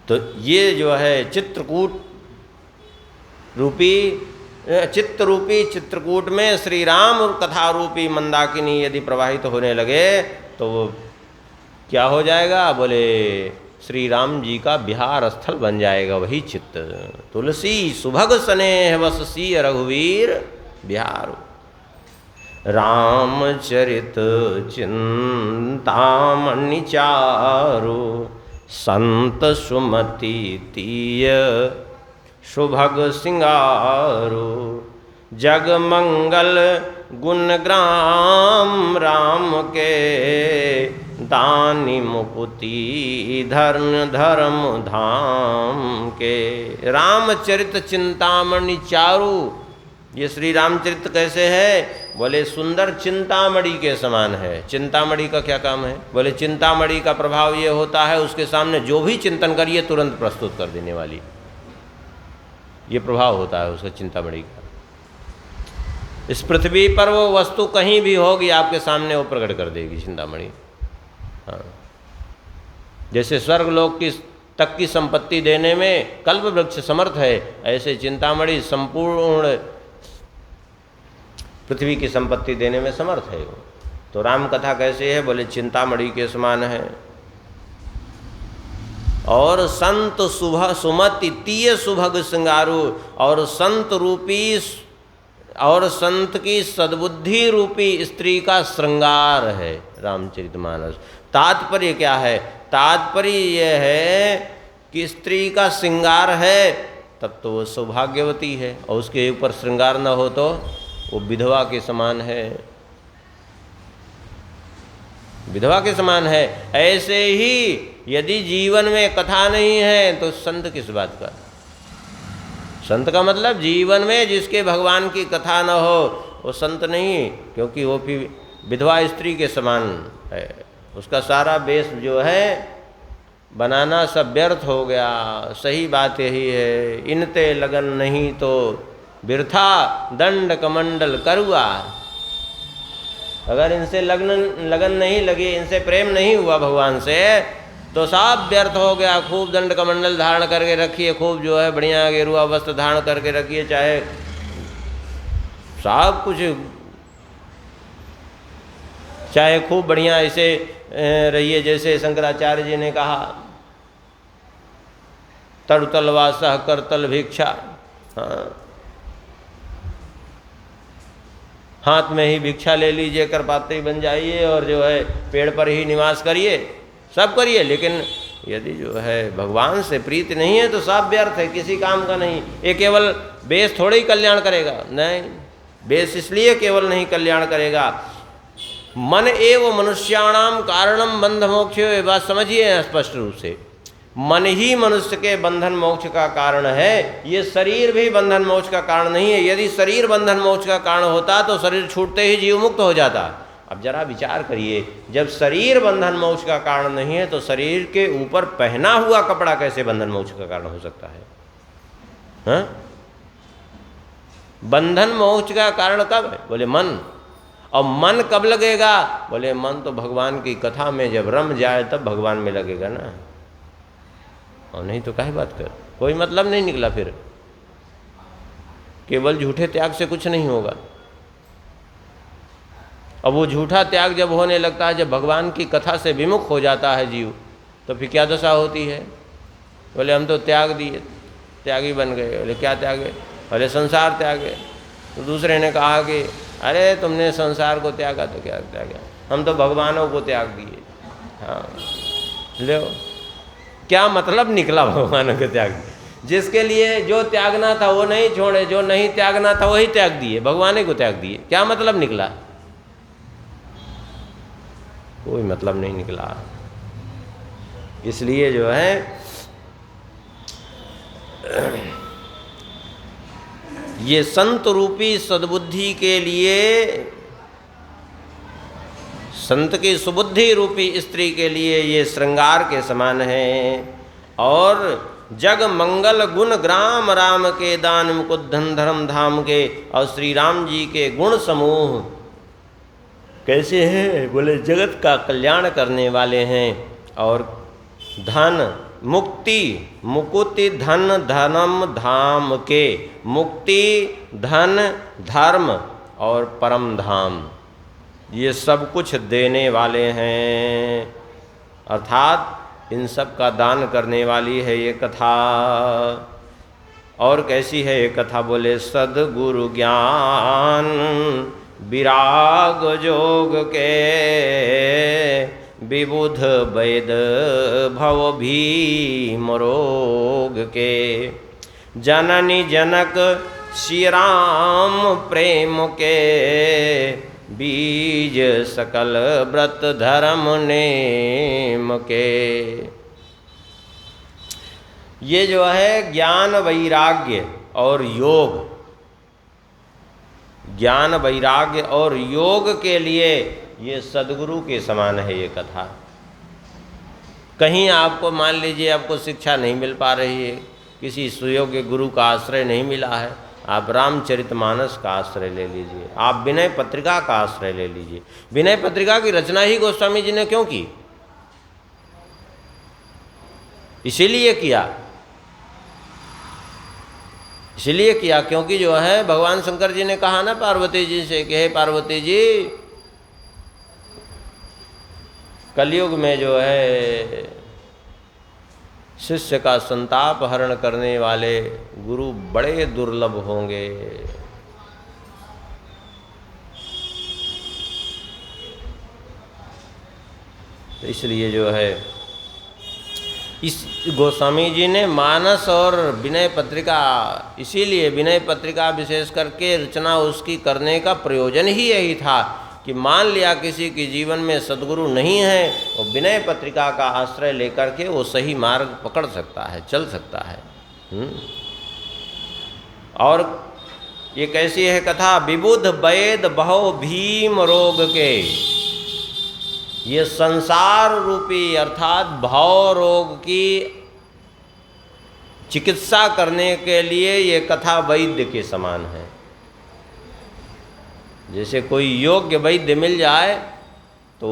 तो ये जो है चित्रकूट रूपी चित्त रूपी चित्रकूट में श्री राम कथा रूपी मंदाकिनी यदि प्रवाहित होने लगे तो वो क्या हो जाएगा? बोले श्री राम जी का विहार स्थल बन जाएगा वही चित्त। तुलसी सुभग स्नेह वससी रघुवीर बिहार। रामचरित चिंतामणि चारु, संत सुमति तीय सुभग सिंगारो। जग मंगल गुण ग्राम राम के, दानी मुकुति धर्म धाम के। रामचरित चिंतामणि चारु, ये श्री रामचरित कैसे है? बोले सुंदर चिंतामणि के समान है। चिंतामणि का क्या काम है? बोले चिंतामणि का प्रभाव ये होता है उसके सामने जो भी चिंतन करिए तुरंत प्रस्तुत कर देने वाली, ये प्रभाव होता है उसका चिंतामणि का। इस पृथ्वी पर वो वस्तु कहीं भी होगी आपके सामने वो प्रकट कर देगी चिंतामणि। हाँ, जैसे स्वर्गलोक की तक की संपत्ति देने में कल्प वृक्ष समर्थ है, ऐसे चिंतामणि संपूर्ण पृथ्वी की संपत्ति देने में समर्थ है। तो राम कथा कैसे है? बोले चिंतामणि के समान है। और संत सुभ सुमति तीय सुभग श्रृंगारु, और संत रूपी और संत की सद्बुद्धि रूपी स्त्री का श्रृंगार है रामचरितमानस। तात्पर्य क्या है? तात्पर्य यह है कि स्त्री का श्रृंगार है तब तो वो सौभाग्यवती है, और उसके ऊपर श्रृंगार न हो तो वो विधवा के समान है, विधवा के समान है। ऐसे ही यदि जीवन में कथा नहीं है तो संत किस बात का? संत का मतलब जीवन में जिसके भगवान की कथा न हो वो संत नहीं, क्योंकि वो भी विधवा स्त्री के समान है। उसका सारा वेश जो है बनाना सब व्यर्थ हो गया। सही बात यही है, इनते लगन नहीं तो बिरथा दंड कमंडल करुआ। अगर इनसे लगन नहीं लगी, इनसे प्रेम नहीं हुआ भगवान से, तो सब व्यर्थ हो गया। खूब दंड कमंडल धारण करके रखिए, खूब जो है बढ़िया गेरुआ वस्त्र धारण करके रखिए, चाहे सब कुछ, चाहे खूब बढ़िया ऐसे रहिए जैसे शंकराचार्य जी ने कहा, तरुतल वासः करतल भिक्षा। हाँ, हाथ में ही भिक्षा ले लीजिए, करपात्री बन जाइए और जो है पेड़ पर ही निवास करिए, सब करिए, लेकिन यदि जो है भगवान से प्रीति नहीं है तो सब व्यर्थ है, किसी काम का नहीं। ये केवल बेस थोड़े ही कल्याण करेगा, नहीं, बेस इसलिए केवल नहीं कल्याण करेगा। मन एव मनुष्याणाम कारणम बंध मोक्ष, ये बात समझिए स्पष्ट रूप से। मन ही मनुष्य के बंधन मोक्ष का कारण है, ये शरीर भी बंधन मोक्ष का कारण नहीं है। यदि शरीर बंधन मोक्ष का कारण होता तो शरीर छूटते ही जीव मुक्त हो जाता। अब जरा विचार करिए, जब शरीर बंधन मोक्ष का कारण नहीं है तो शरीर के ऊपर पहना हुआ कपड़ा कैसे बंधन मोक्ष का कारण हो सकता है? हाँ? बंधन मोक्ष का कारण कब है? बोले मन। और मन कब लगेगा? बोले मन तो भगवान की कथा में जब रम जाए तब भगवान में लगेगा ना, और नहीं तो काहे बात कर, कोई मतलब नहीं निकला। फिर केवल झूठे त्याग से कुछ नहीं होगा। अब वो झूठा त्याग जब होने लगता है, जब भगवान की कथा से विमुख हो जाता है जीव, तो फिर क्या दशा होती है? बोले हम तो त्याग दिए, त्यागी बन गए। बोले क्या त्यागे? बोले संसार त्यागे। तो दूसरे ने कहा कि अरे तुमने संसार को त्यागा तो क्या त्यागा, हम तो भगवानों को त्याग दिए। हाँ लो, क्या मतलब निकला भगवानों के त्याग? जिसके लिए जो त्यागना था वो नहीं छोड़े, जो नहीं त्यागना था वही त्याग दिए, भगवान को त्याग दिए। क्या मतलब निकला? कोई मतलब नहीं निकला। इसलिए जो है ये संत रूपी सद्बुद्धि के लिए, संत की सुबुद्धि रूपी स्त्री के लिए ये श्रृंगार के समान है। और जग मंगल गुण ग्राम राम के दान मुकुट धन धर्म धाम के, और श्री राम जी के गुण समूह कैसे हैं? बोले जगत का कल्याण करने वाले हैं। और धन मुक्ति मुकुति धन धनम धाम के, मुक्ति धन धर्म और परम धाम, ये सब कुछ देने वाले हैं। अर्थात इन सब का दान करने वाली है ये कथा। और कैसी है ये कथा? बोले सद्गुरु ज्ञान विराग जोग के, विबुध वैद भव भीम रोग के, जननी जनक श्री राम प्रेम के, बीज सकल व्रत धर्म नेम के। ये जो है ज्ञान वैराग्य और योग, ज्ञान वैराग्य और योग के लिए ये सद्गुरु के समान है ये कथा। कहीं आपको मान लीजिए आपको शिक्षा नहीं मिल पा रही है, किसी सुयोग्य गुरु का आश्रय नहीं मिला है, आप रामचरितमानस का आश्रय ले लीजिए, आप विनय पत्रिका का आश्रय ले लीजिए। विनय पत्रिका की रचना ही गोस्वामी जी ने क्यों की? इसीलिए किया क्योंकि जो है भगवान शंकर जी ने कहा ना पार्वती जी से कि हे पार्वती जी, कलयुग में जो है शिष्य का संताप हरण करने वाले गुरु बड़े दुर्लभ होंगे। तो इसलिए जो है इस गोस्वामी जी ने मानस और विनय पत्रिका, इसीलिए विनय पत्रिका विशेष करके रचना उसकी करने का प्रयोजन ही यही था कि मान लिया किसी के जीवन में सद्गुरु नहीं है, और विनय पत्रिका का आश्रय लेकर के वो सही मार्ग पकड़ सकता है, चल सकता है। और ये कैसी है कथा? विबुध वैद बहु भीम रोग के, ये संसार रूपी अर्थात भाव रोग की चिकित्सा करने के लिए ये कथा वैद्य के समान है। जैसे कोई योग्य वैद्य मिल जाए तो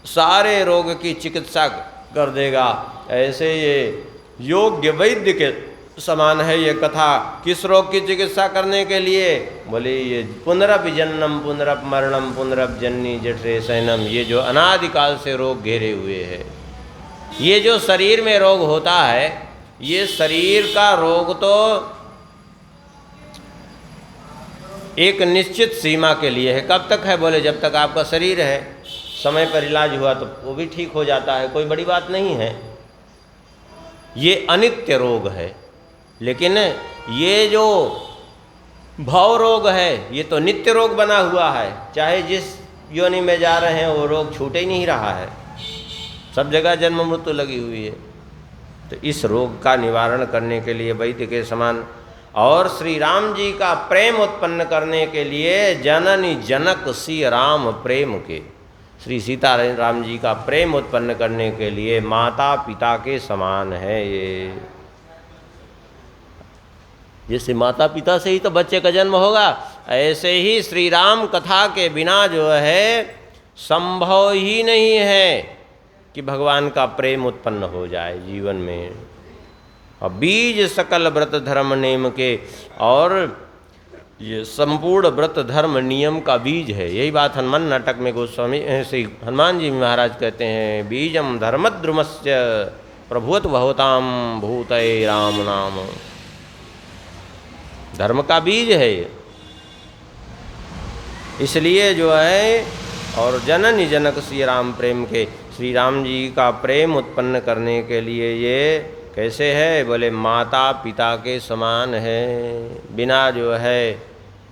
सारे रोग की चिकित्सा कर देगा, ऐसे ये योग्य वैद्य के समान है ये कथा। किस रोग की चिकित्सा करने के लिए? बोले ये पुनरप जन्नम पुनरप मरणम पुनरप जन्नी जठरे सैनम, ये जो अनादिकाल से रोग घेरे हुए है, ये जो शरीर में रोग होता है, ये शरीर का रोग तो एक निश्चित सीमा के लिए है। कब तक है? बोले जब तक आपका शरीर है, समय पर इलाज हुआ तो वो भी ठीक हो जाता है, कोई बड़ी बात नहीं है। ये अनित्य रोग है, लेकिन ये जो भव रोग है ये तो नित्य रोग बना हुआ है। चाहे जिस योनि में जा रहे हैं वो रोग छूट ही नहीं रहा है, सब जगह जन्म मृत्यु लगी हुई है। तो इस रोग का निवारण करने के लिए वैद्य के समान, और श्री राम जी का प्रेम उत्पन्न करने के लिए जननी जनक सी राम प्रेम के, श्री सीता राम जी का प्रेम उत्पन्न करने के लिए माता पिता के समान है ये। जैसे माता पिता से ही तो बच्चे का जन्म होगा, ऐसे ही श्री राम कथा के बिना जो है संभव ही नहीं है कि भगवान का प्रेम उत्पन्न हो जाए जीवन में। और बीज सकल व्रत धर्म नेम के, और ये संपूर्ण व्रत धर्म नियम का बीज है। यही बात हनुमान नाटक में गोस्वामी श्री हनुमान जी महाराज कहते हैं, बीजम धर्मद्रुमस्य प्रभुत भवताम भूतये राम नाम। धर्म का बीज है ये, इसलिए जो है। और जननी जनक श्री राम प्रेम के, श्री राम जी का प्रेम उत्पन्न करने के लिए ये कैसे है? बोले माता पिता के समान है। बिना जो है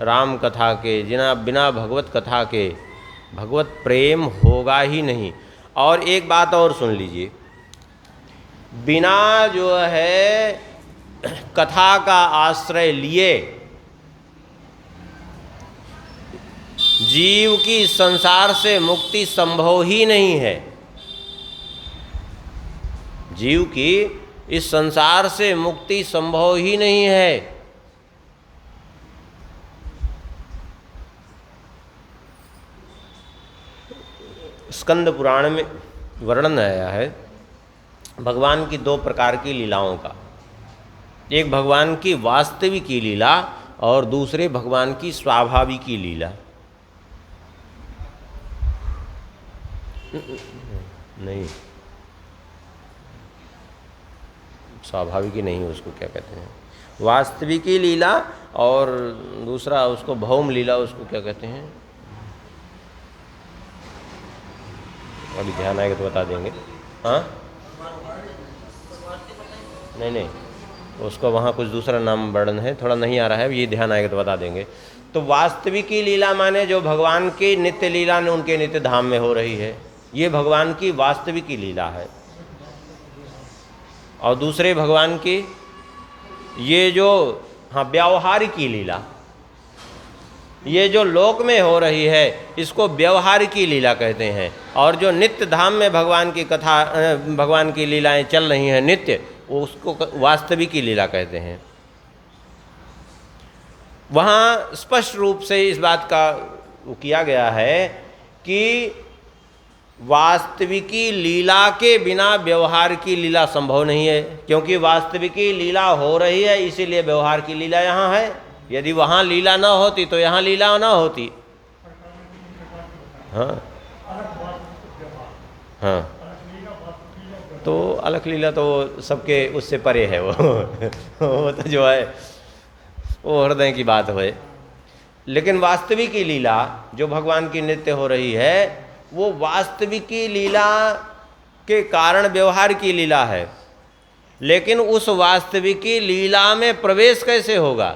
राम कथा के, बिना भगवत कथा के भगवत प्रेम होगा ही नहीं। और एक बात और सुन लीजिए, बिना जो है कथा का आश्रय लिए जीव की संसार से मुक्ति संभव ही नहीं है। जीव की इस संसार से मुक्ति संभव ही नहीं है। स्कंद पुराण में वर्णन आया है भगवान की दो प्रकार की लीलाओं का। एक भगवान की वास्तविक लीला और दूसरे भगवान की स्वाभाविक लीला। नहीं, स्वाभाविक नहीं, उसको क्या कहते हैं? वास्तविक लीला, और दूसरा उसको भौम लीला, उसको क्या कहते हैं? अभी ध्यान आएगा तो बता देंगे। हाँ, नहीं, उसको वहाँ कुछ दूसरा नाम वर्णन है, थोड़ा नहीं आ रहा है, ये ध्यान आएगा तो बता देंगे। तो वास्तविक लीला माने जो भगवान की नित्य लीला ने उनके नित्य धाम में हो रही है, ये भगवान की वास्तविक लीला है। और दूसरे भगवान की ये जो व्यावहारिक लीला, ये जो लोक में हो रही है इसको व्यवहारिक लीला कहते हैं। और जो नित्य धाम में भगवान की कथा, भगवान की लीलाएं चल रही हैं नित्य, उसको वास्तविक लीला कहते हैं। वहाँ स्पष्ट रूप से इस बात का किया गया है कि वास्तविकी लीला के बिना व्यवहार की लीला संभव नहीं है, क्योंकि वास्तविकी लीला हो रही है, इसीलिए व्यवहार की लीला यहाँ है। यदि वहाँ लीला न होती तो यहाँ लीला न होती। हाँ हाँ, तो अलग लीला तो सबके उससे परे है वो वो तो जो है वो हृदय की बात है। लेकिन वास्तविकी लीला जो भगवान की नित्य हो रही है, वो वास्तविकी लीला के कारण व्यवहार की लीला है। लेकिन उस वास्तविकी लीला में प्रवेश कैसे होगा?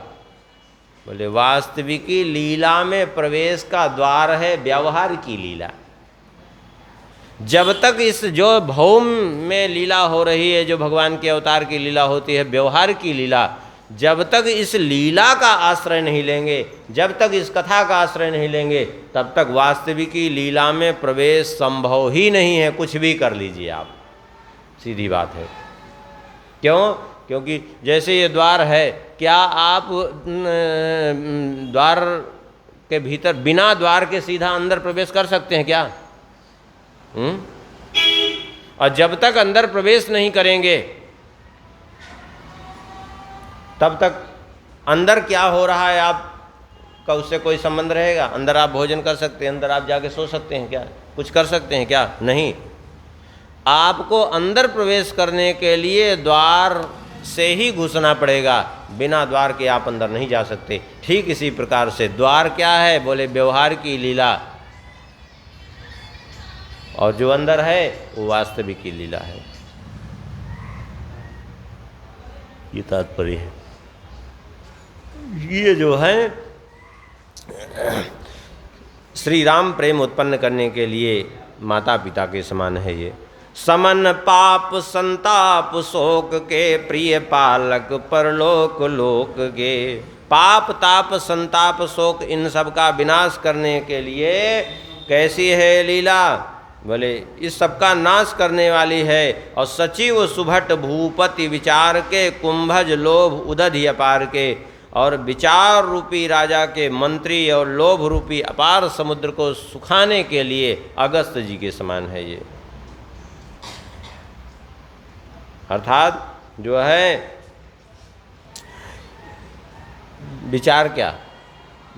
बोले वास्तविकी लीला में प्रवेश का द्वार है व्यवहार की लीला। जब तक इस जो भौम में लीला हो रही है, जो भगवान के अवतार की लीला होती है, व्यवहार की लीला, जब तक इस लीला का आश्रय नहीं लेंगे, जब तक इस कथा का आश्रय नहीं लेंगे, तब तक वास्तविकी लीला में प्रवेश संभव ही नहीं है। कुछ भी कर लीजिए आप, सीधी बात है। क्यों? क्योंकि जैसे ये द्वार है, क्या आप द्वार के भीतर बिना द्वार के सीधा अंदर प्रवेश कर सकते हैं क्या? और जब तक अंदर प्रवेश नहीं करेंगे, तब तक अंदर क्या हो रहा है आपका उससे कोई संबंध रहेगा? अंदर आप भोजन कर सकते हैं, अंदर आप जाके सो सकते हैं क्या? कुछ कर सकते हैं क्या? नहीं। आपको अंदर प्रवेश करने के लिए द्वार से ही घुसना पड़ेगा, बिना द्वार के आप अंदर नहीं जा सकते। ठीक इसी प्रकार से द्वार क्या है? बोले व्यवहार की लीला, और जो अंदर है वो वास्तविक की लीला है। ये तात्पर्य है। ये जो है श्री राम प्रेम उत्पन्न करने के लिए माता पिता के समान है। ये समन पाप संताप शोक के प्रिय पालक परलोक लोक के। पाप ताप संताप शोक इन सब का विनाश करने के लिए कैसी है लीला? बोले इस सब का नाश करने वाली है। और सचिव सुभट भूपति विचार के कुंभज लोभ उदधि अपार के, और विचार रूपी राजा के मंत्री और लोभ रूपी अपार समुद्र को सुखाने के लिए अगस्त जी के समान है ये। अर्थात जो है विचार क्या?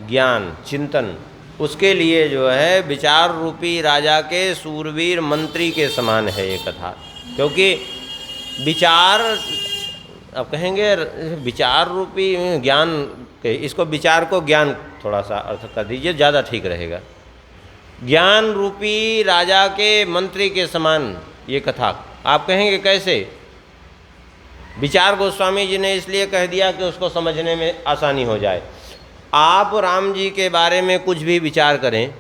ज्ञान चिंतन, उसके लिए जो है विचार रूपी राजा के सूरवीर मंत्री के समान है ये कथा। क्योंकि विचार, अब कहेंगे विचार रूपी ज्ञान के, इसको विचार को ज्ञान थोड़ा सा अर्थ कर दीजिए, ज़्यादा ठीक रहेगा। ज्ञान रूपी राजा के मंत्री के समान ये कथा। आप कहेंगे कैसे? विचार गोस्वामी जी ने इसलिए कह दिया कि उसको समझने में आसानी हो जाए। आप राम जी के बारे में कुछ भी विचार करें,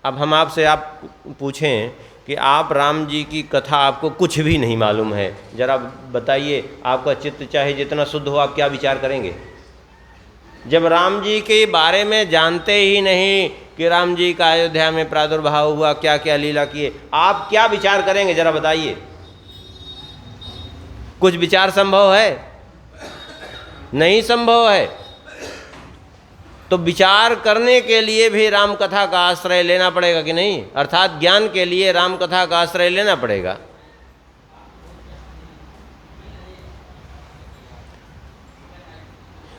अब हम आपसे आप पूछें कि आप राम जी की कथा आपको कुछ भी नहीं मालूम है, जरा बताइए आपका चित्त चाहे जितना शुद्ध हो, आप क्या विचार करेंगे? जब राम जी के बारे में जानते ही नहीं कि राम जी का अयोध्या में प्रादुर्भाव हुआ, क्या क्या लीला किए, आप क्या विचार करेंगे जरा बताइए? कुछ विचार संभव है? नहीं संभव है। तो विचार करने के लिए भी राम कथा का आश्रय लेना पड़ेगा कि नहीं? अर्थात ज्ञान के लिए राम कथा का आश्रय लेना पड़ेगा।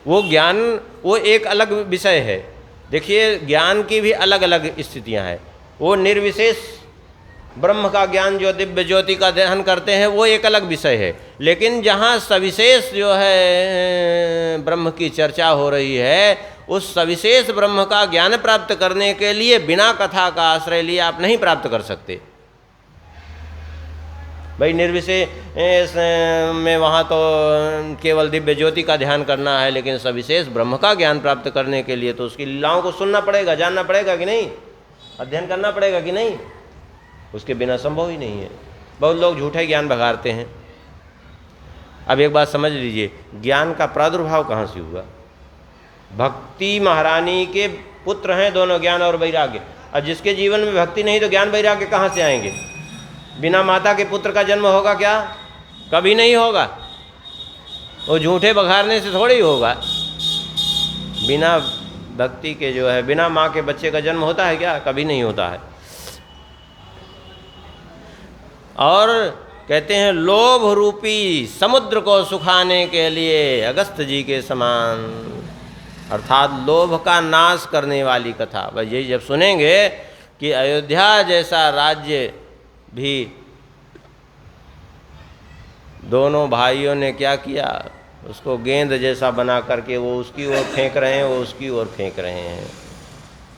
वो ज्ञान वो एक अलग विषय है। देखिए ज्ञान की भी अलग अलग स्थितियां हैं। वो निर्विशेष ब्रह्म का ज्ञान जो दिव्य ज्योति का ध्यान करते हैं वो एक अलग विषय है। लेकिन जहाँ सविशेष जो है ब्रह्म की चर्चा हो रही है, उस सविशेष ब्रह्म का ज्ञान प्राप्त करने के लिए बिना कथा का आश्रय लिए आप नहीं प्राप्त कर सकते। भाई निर्विशेष में वहाँ तो केवल दिव्य ज्योति का ध्यान करना है, लेकिन सविशेष ब्रह्म का ज्ञान प्राप्त करने के लिए तो उसकी लीलाओं को सुनना पड़ेगा, जानना पड़ेगा कि नहीं, अध्ययन करना पड़ेगा कि नहीं। उसके बिना संभव ही नहीं है। बहुत लोग झूठे ज्ञान भगाते हैं। अब एक बात समझ लीजिए, ज्ञान का प्रादुर्भाव कहाँ से हुआ? भक्ति महारानी के पुत्र हैं दोनों, ज्ञान और वैराग्य। और जिसके जीवन में भक्ति नहीं तो ज्ञान वैराग्य कहाँ से आएंगे? बिना माता के पुत्र का जन्म होगा क्या? कभी नहीं होगा। वो झूठे बघारने से थोड़ी होगा। बिना भक्ति के जो है, बिना माँ के बच्चे का जन्म होता है क्या? कभी नहीं होता है। और कहते हैं लोभ रूपी समुद्र को सुखाने के लिए अगस्त जी के समान, अर्थात लोभ का नाश करने वाली कथा। बस यही जब सुनेंगे कि अयोध्या जैसा राज्य भी दोनों भाइयों ने क्या किया, उसको गेंद जैसा बना करके वो उसकी ओर फेंक रहे हैं, वो उसकी ओर फेंक रहे हैं,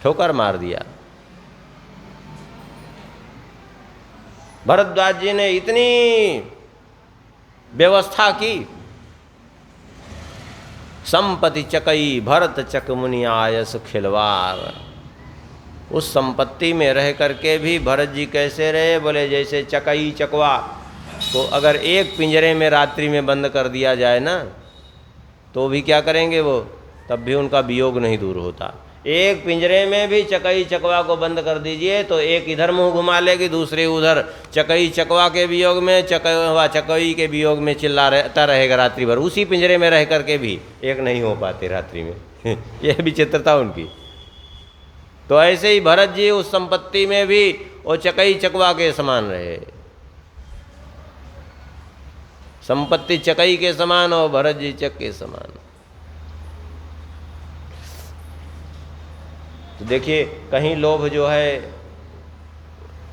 ठोकर मार दिया। भरद्वाज जी ने इतनी व्यवस्था की, संपत्ति चकई भरत चक मुनि आयस खिलवार। उस संपत्ति में रह करके भी भरत जी कैसे रहे, बोले जैसे चकई चकवा को अगर एक पिंजरे में रात्रि में बंद कर दिया जाए ना, तो भी क्या करेंगे वो, तब भी उनका वियोग नहीं दूर होता। एक पिंजरे में भी चकई चकवा को बंद कर दीजिए तो एक इधर मुंह घुमा लेगी, दूसरे उधर, चकई चकवा के वियोग में, चकवा चकई के वियोग में चिल्लाता रहेगा रात्रि भर। उसी पिंजरे में रह करके भी एक नहीं हो पाते रात्रि में यह विचित्रता उनकी। तो ऐसे ही भरत जी उस संपत्ति में भी वो चकई चकवा के समान रहे, संपत्ति चकई के समान और भरत जी चक के समान। तो देखिए कहीं लोभ जो है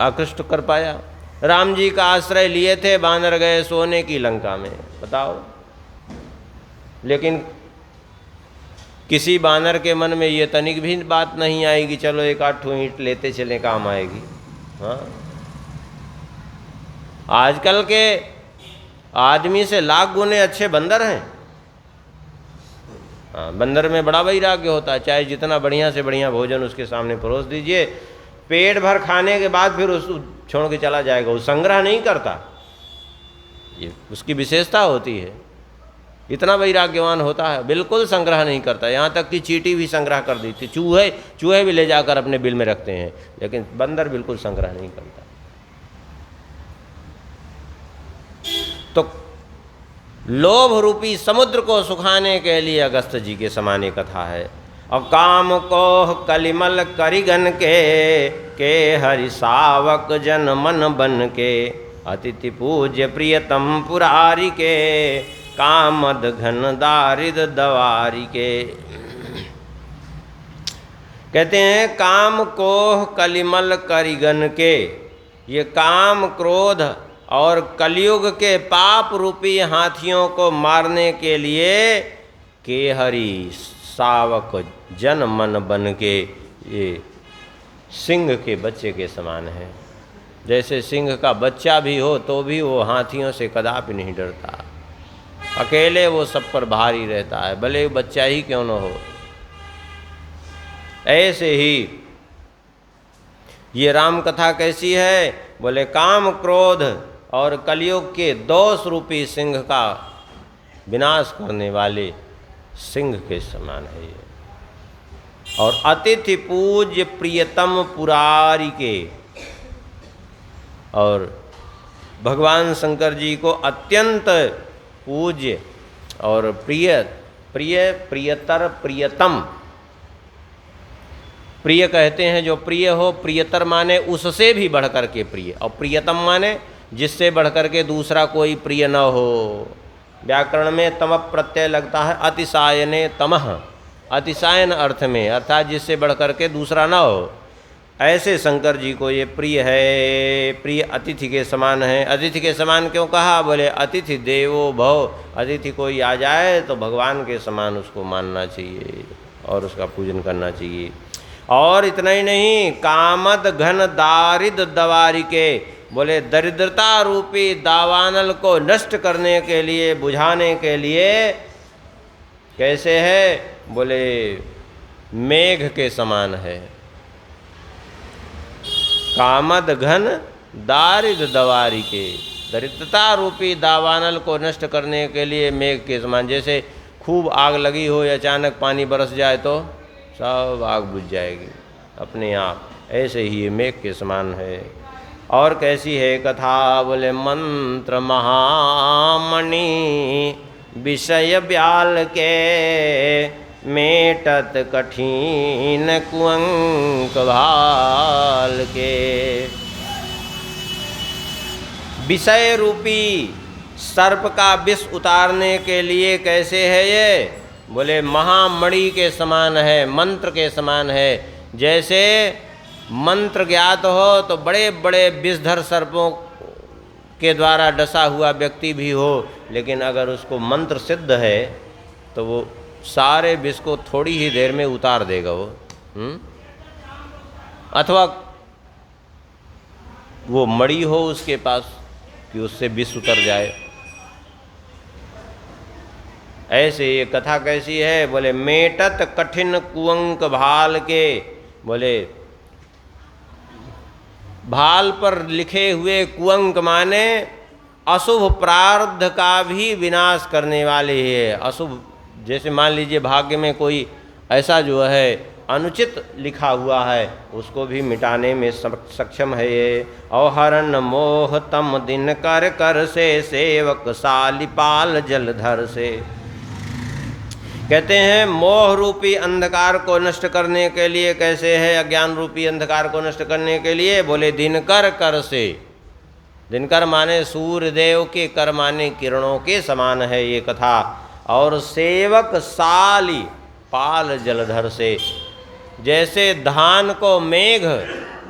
आकृष्ट कर पाया। राम जी का आश्रय लिए थे, बानर गए सोने की लंका में, बताओ। लेकिन किसी बानर के मन में ये तनिक भी बात नहीं आएगी चलो एक आठ ईंट लेते चले, काम आएगी। हाँ, आजकल के आदमी से लाख गुने अच्छे बंदर हैं। हाँ, बंदर में बड़ा वैराग्य होता है, चाहे जितना बढ़िया से बढ़िया भोजन उसके सामने परोस दीजिए, पेट भर खाने के बाद फिर उस छोड़ के चला जाएगा, वो संग्रह नहीं करता, ये उसकी विशेषता होती है। इतना वैराग्यवान होता है, बिल्कुल संग्रह नहीं करता, यहाँ तक कि चींटी भी संग्रह कर दी थी, चूहे भी ले जाकर अपने बिल में रखते हैं, लेकिन बंदर बिल्कुल संग्रह नहीं करता। तो लोभ रूपी समुद्र को सुखाने के लिए अगस्त जी के समान कथा है। और काम को कलिमल करिगन के हरि सावक जन मन बन के, अतिथि पूज्य प्रियतम पुरारी के, कामद घन दारिद दवारी के। कहते हैं काम कोह कलिमल करिगन के, ये काम क्रोध और कलयुग के पाप रूपी हाथियों को मारने के लिए केहरी सावक जन मन बन के ये सिंह के बच्चे के समान है। जैसे सिंह का बच्चा भी हो तो भी वो हाथियों से कदापि नहीं डरता, अकेले वो सब पर भारी रहता है, भले बच्चा ही क्यों न हो। ऐसे ही ये राम कथा कैसी है, बोले काम क्रोध और कलयुग के दोष रूपी सिंह का विनाश करने वाले सिंह के समान है ये। और अतिथि पूज्य प्रियतम पुरारी के, और भगवान शंकर जी को अत्यंत पूज्य और प्रियतर प्रियतम, प्रिय कहते हैं जो प्रिय हो, प्रियतर माने उससे भी बढ़कर के प्रिय, और प्रियतम माने जिससे बढ़कर के दूसरा कोई प्रिय न हो। व्याकरण में तम प्रत्यय लगता है अतिशायने तमह, अतिशायन अर्थ में, अर्थात जिससे बढ़कर के दूसरा न हो। ऐसे शंकर जी को ये प्रिय है, प्रिय अतिथि के समान है। अतिथि के समान क्यों कहा, बोले अतिथि देवो भव, अतिथि कोई आ जाए तो भगवान के समान उसको मानना चाहिए और उसका पूजन करना चाहिए। और इतना ही नहीं, कामद घन दारिद दवारी के, बोले दरिद्रता रूपी दावानल को नष्ट करने के लिए, बुझाने के लिए कैसे है, बोले मेघ के समान है। कामद घन दारिद दवारी के, दरिद्रता रूपी दावानल को नष्ट करने के लिए मेघ के समान। जैसे खूब आग लगी हो, अचानक पानी बरस जाए तो सब आग बुझ जाएगी अपने आप, ऐसे ही ये मेघ के समान है। और कैसी है कथा, बोले मंत्र महामणि विषय ब्याल के, मेटत कठिन कुअंक भाल के। विषय रूपी सर्प का विष उतारने के लिए कैसे है ये? बोले महामणि के समान है, मंत्र के समान है। जैसे मंत्र ज्ञात हो तो बड़े बड़े विषधर सर्पों के द्वारा डसा हुआ व्यक्ति भी हो, लेकिन अगर उसको मंत्र सिद्ध है तो वो सारे विष को थोड़ी ही देर में उतार देगा वो। अथवा वो मणि हो उसके पास कि उससे विष उतर जाए। ऐसे ये कथा कैसी है? बोले मेटत कठिन कुअंक भाल के, बोले भाल पर लिखे हुए कुअंक माने अशुभ प्रारब्ध का भी विनाश करने वाले है। अशुभ जैसे मान लीजिए भाग्य में कोई ऐसा जो है अनुचित लिखा हुआ है, उसको भी मिटाने में सक्षम है ये। अवहरण मोह तम दिन कर कर से, सेवक सालिपाल जलधर से। कहते हैं मोह रूपी अंधकार को नष्ट करने के लिए कैसे है? अज्ञान रूपी अंधकार को नष्ट करने के लिए बोले दिनकर कर से। दिनकर माने सूर्यदेव के, कर माने किरणों के समान है ये कथा। और सेवक साली पाल जलधर से, जैसे धान को मेघ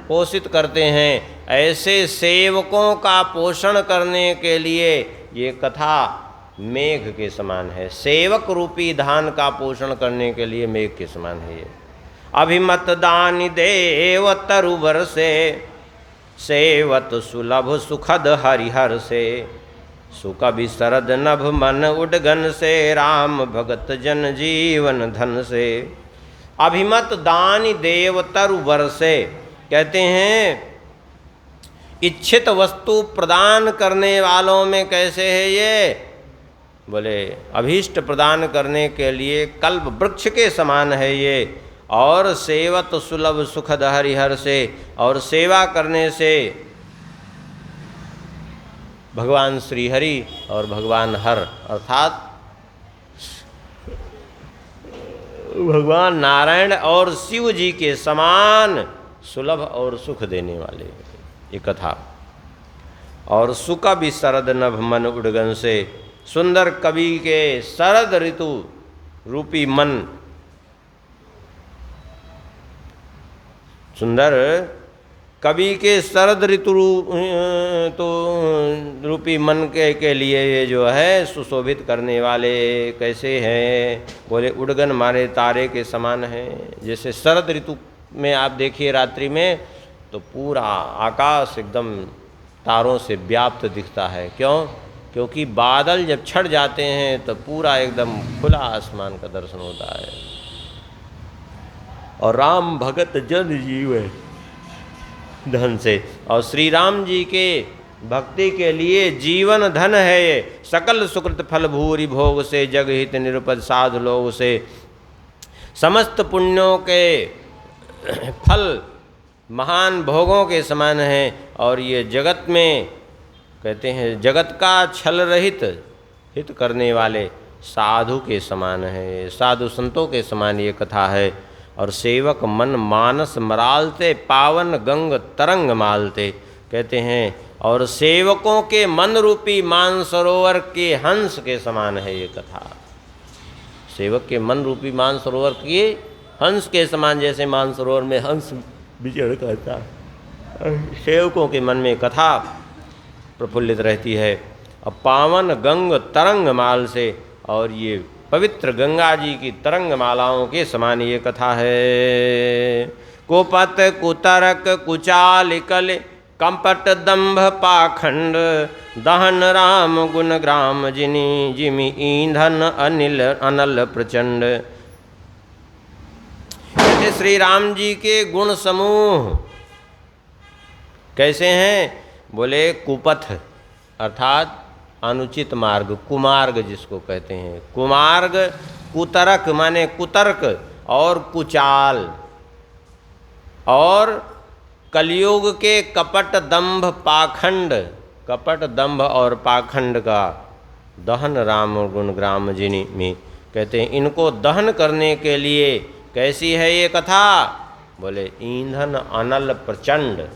पोषित करते हैं, ऐसे सेवकों का पोषण करने के लिए ये कथा मेघ के समान है। सेवक रूपी धान का पोषण करने के लिए मेघ के समान है ये। अभिमत दानी देव तरुवर से, सेवत सुलभ सुखद हरिहर से। सुकवि शरद नभ मन उडगन से, राम भगत जन जीवन धन से। अभिमत दानी देव तरुवर से, कहते हैं इच्छित वस्तु प्रदान करने वालों में कैसे है ये? बोले अभीष्ट प्रदान करने के लिए कल्प वृक्ष के समान है ये। और सेवत सुलभ सुखद हरिहर से, और सेवा करने से भगवान श्री हरि और भगवान हर अर्थात भगवान नारायण और शिव जी के समान सुलभ और सुख देने वाले ये कथा। और सुकवि शरद नभ मन उडगन से, सुंदर कवि के शरद ऋतु रूपी मन, सुंदर कवि के शरद ऋतु तो रूपी मन के लिए ये जो है सुशोभित करने वाले कैसे हैं? बोले उड़गन मारे तारे के समान हैं। जैसे शरद ऋतु में आप देखिए रात्रि में तो पूरा आकाश एकदम तारों से व्याप्त दिखता है। क्यों? क्योंकि बादल जब छट जाते हैं तो पूरा एकदम खुला आसमान का दर्शन होता है। और राम भगत जन जीव धन से, और श्री राम जी के भक्ति के लिए जीवन धन है ये। सकल सुकृत फल भूरि भोग से, जग हित निरुपद साधु लोग से। समस्त पुण्यों के फल महान भोगों के समान हैं। और ये जगत में कहते हैं जगत का छल रहित हित करने वाले साधु के समान है, साधु संतों के समान ये कथा है। और सेवक मन मानस मरालते, पावन गंग तरंग मालते, कहते हैं। और सेवकों के मन रूपी मानसरोवर के हंस के समान है ये कथा। सेवक के मन रूपी मानसरोवर के हंस के समान, जैसे मानसरोवर में हंस विचरण करता है, सेवकों के मन में कथा प्रफुल्लित रहती है। अब पावन गंग तरंग माल से, और ये पवित्र गंगा जी की तरंग मालाओं के समान ये कथा है। कुपत कुतरक कुचालिकल, कंपट दंभ पाखंड, दहन राम गुण ग्राम जिनी, जिमि ईंधन अनिल अनल प्रचंड। कहते श्री राम जी के गुण समूह कैसे हैं? बोले कुपथ अर्थात अनुचित मार्ग, कुमार्ग जिसको कहते हैं। कुमार्ग, कुतरक माने कुतर्क और कुचाल, और कलयुग के कपट दंभ पाखंड, कपट दंभ और पाखंड का दहन राम गुण ग्राम जिनी में, कहते हैं इनको दहन करने के लिए कैसी है ये कथा? बोले ईंधन अनल प्रचंड,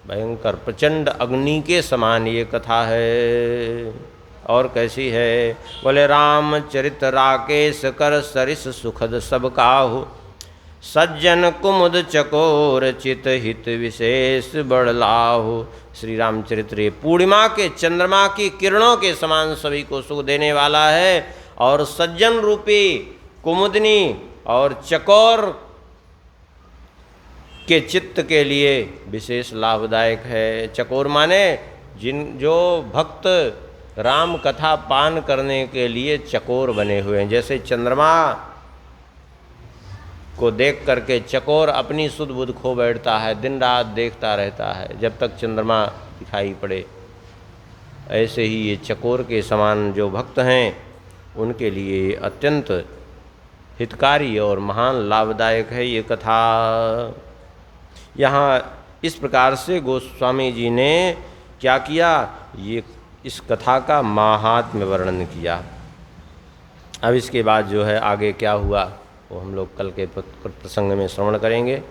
भयंकर प्रचंड अग्नि के समान ये कथा है। और कैसी है? बोले रामचरित राकेश कर सरिस सुखद सब काहु, सज्जन कुमुद चकोर चित हित विशेष बड़लाहु। श्री रामचरित्र ये पूर्णिमा के चंद्रमा की किरणों के समान सभी को सुख देने वाला है, और सज्जन रूपी कुमुदनी और चकोर के चित्त के लिए विशेष लाभदायक है। चकोर माने जो भक्त राम कथा पान करने के लिए चकोर बने हुए हैं। जैसे चंद्रमा को देख करके चकोर अपनी सुध बुध खो बैठता है, दिन रात देखता रहता है जब तक चंद्रमा दिखाई पड़े, ऐसे ही ये चकोर के समान जो भक्त हैं उनके लिए अत्यंत हितकारी और महान लाभदायक है ये कथा। यहाँ इस प्रकार से गोस्वामी जी ने क्या किया, ये इस कथा का माहात्म्य वर्णन किया। अब इसके बाद जो है आगे क्या हुआ वो हम लोग कल के प्रसंग में श्रवण करेंगे।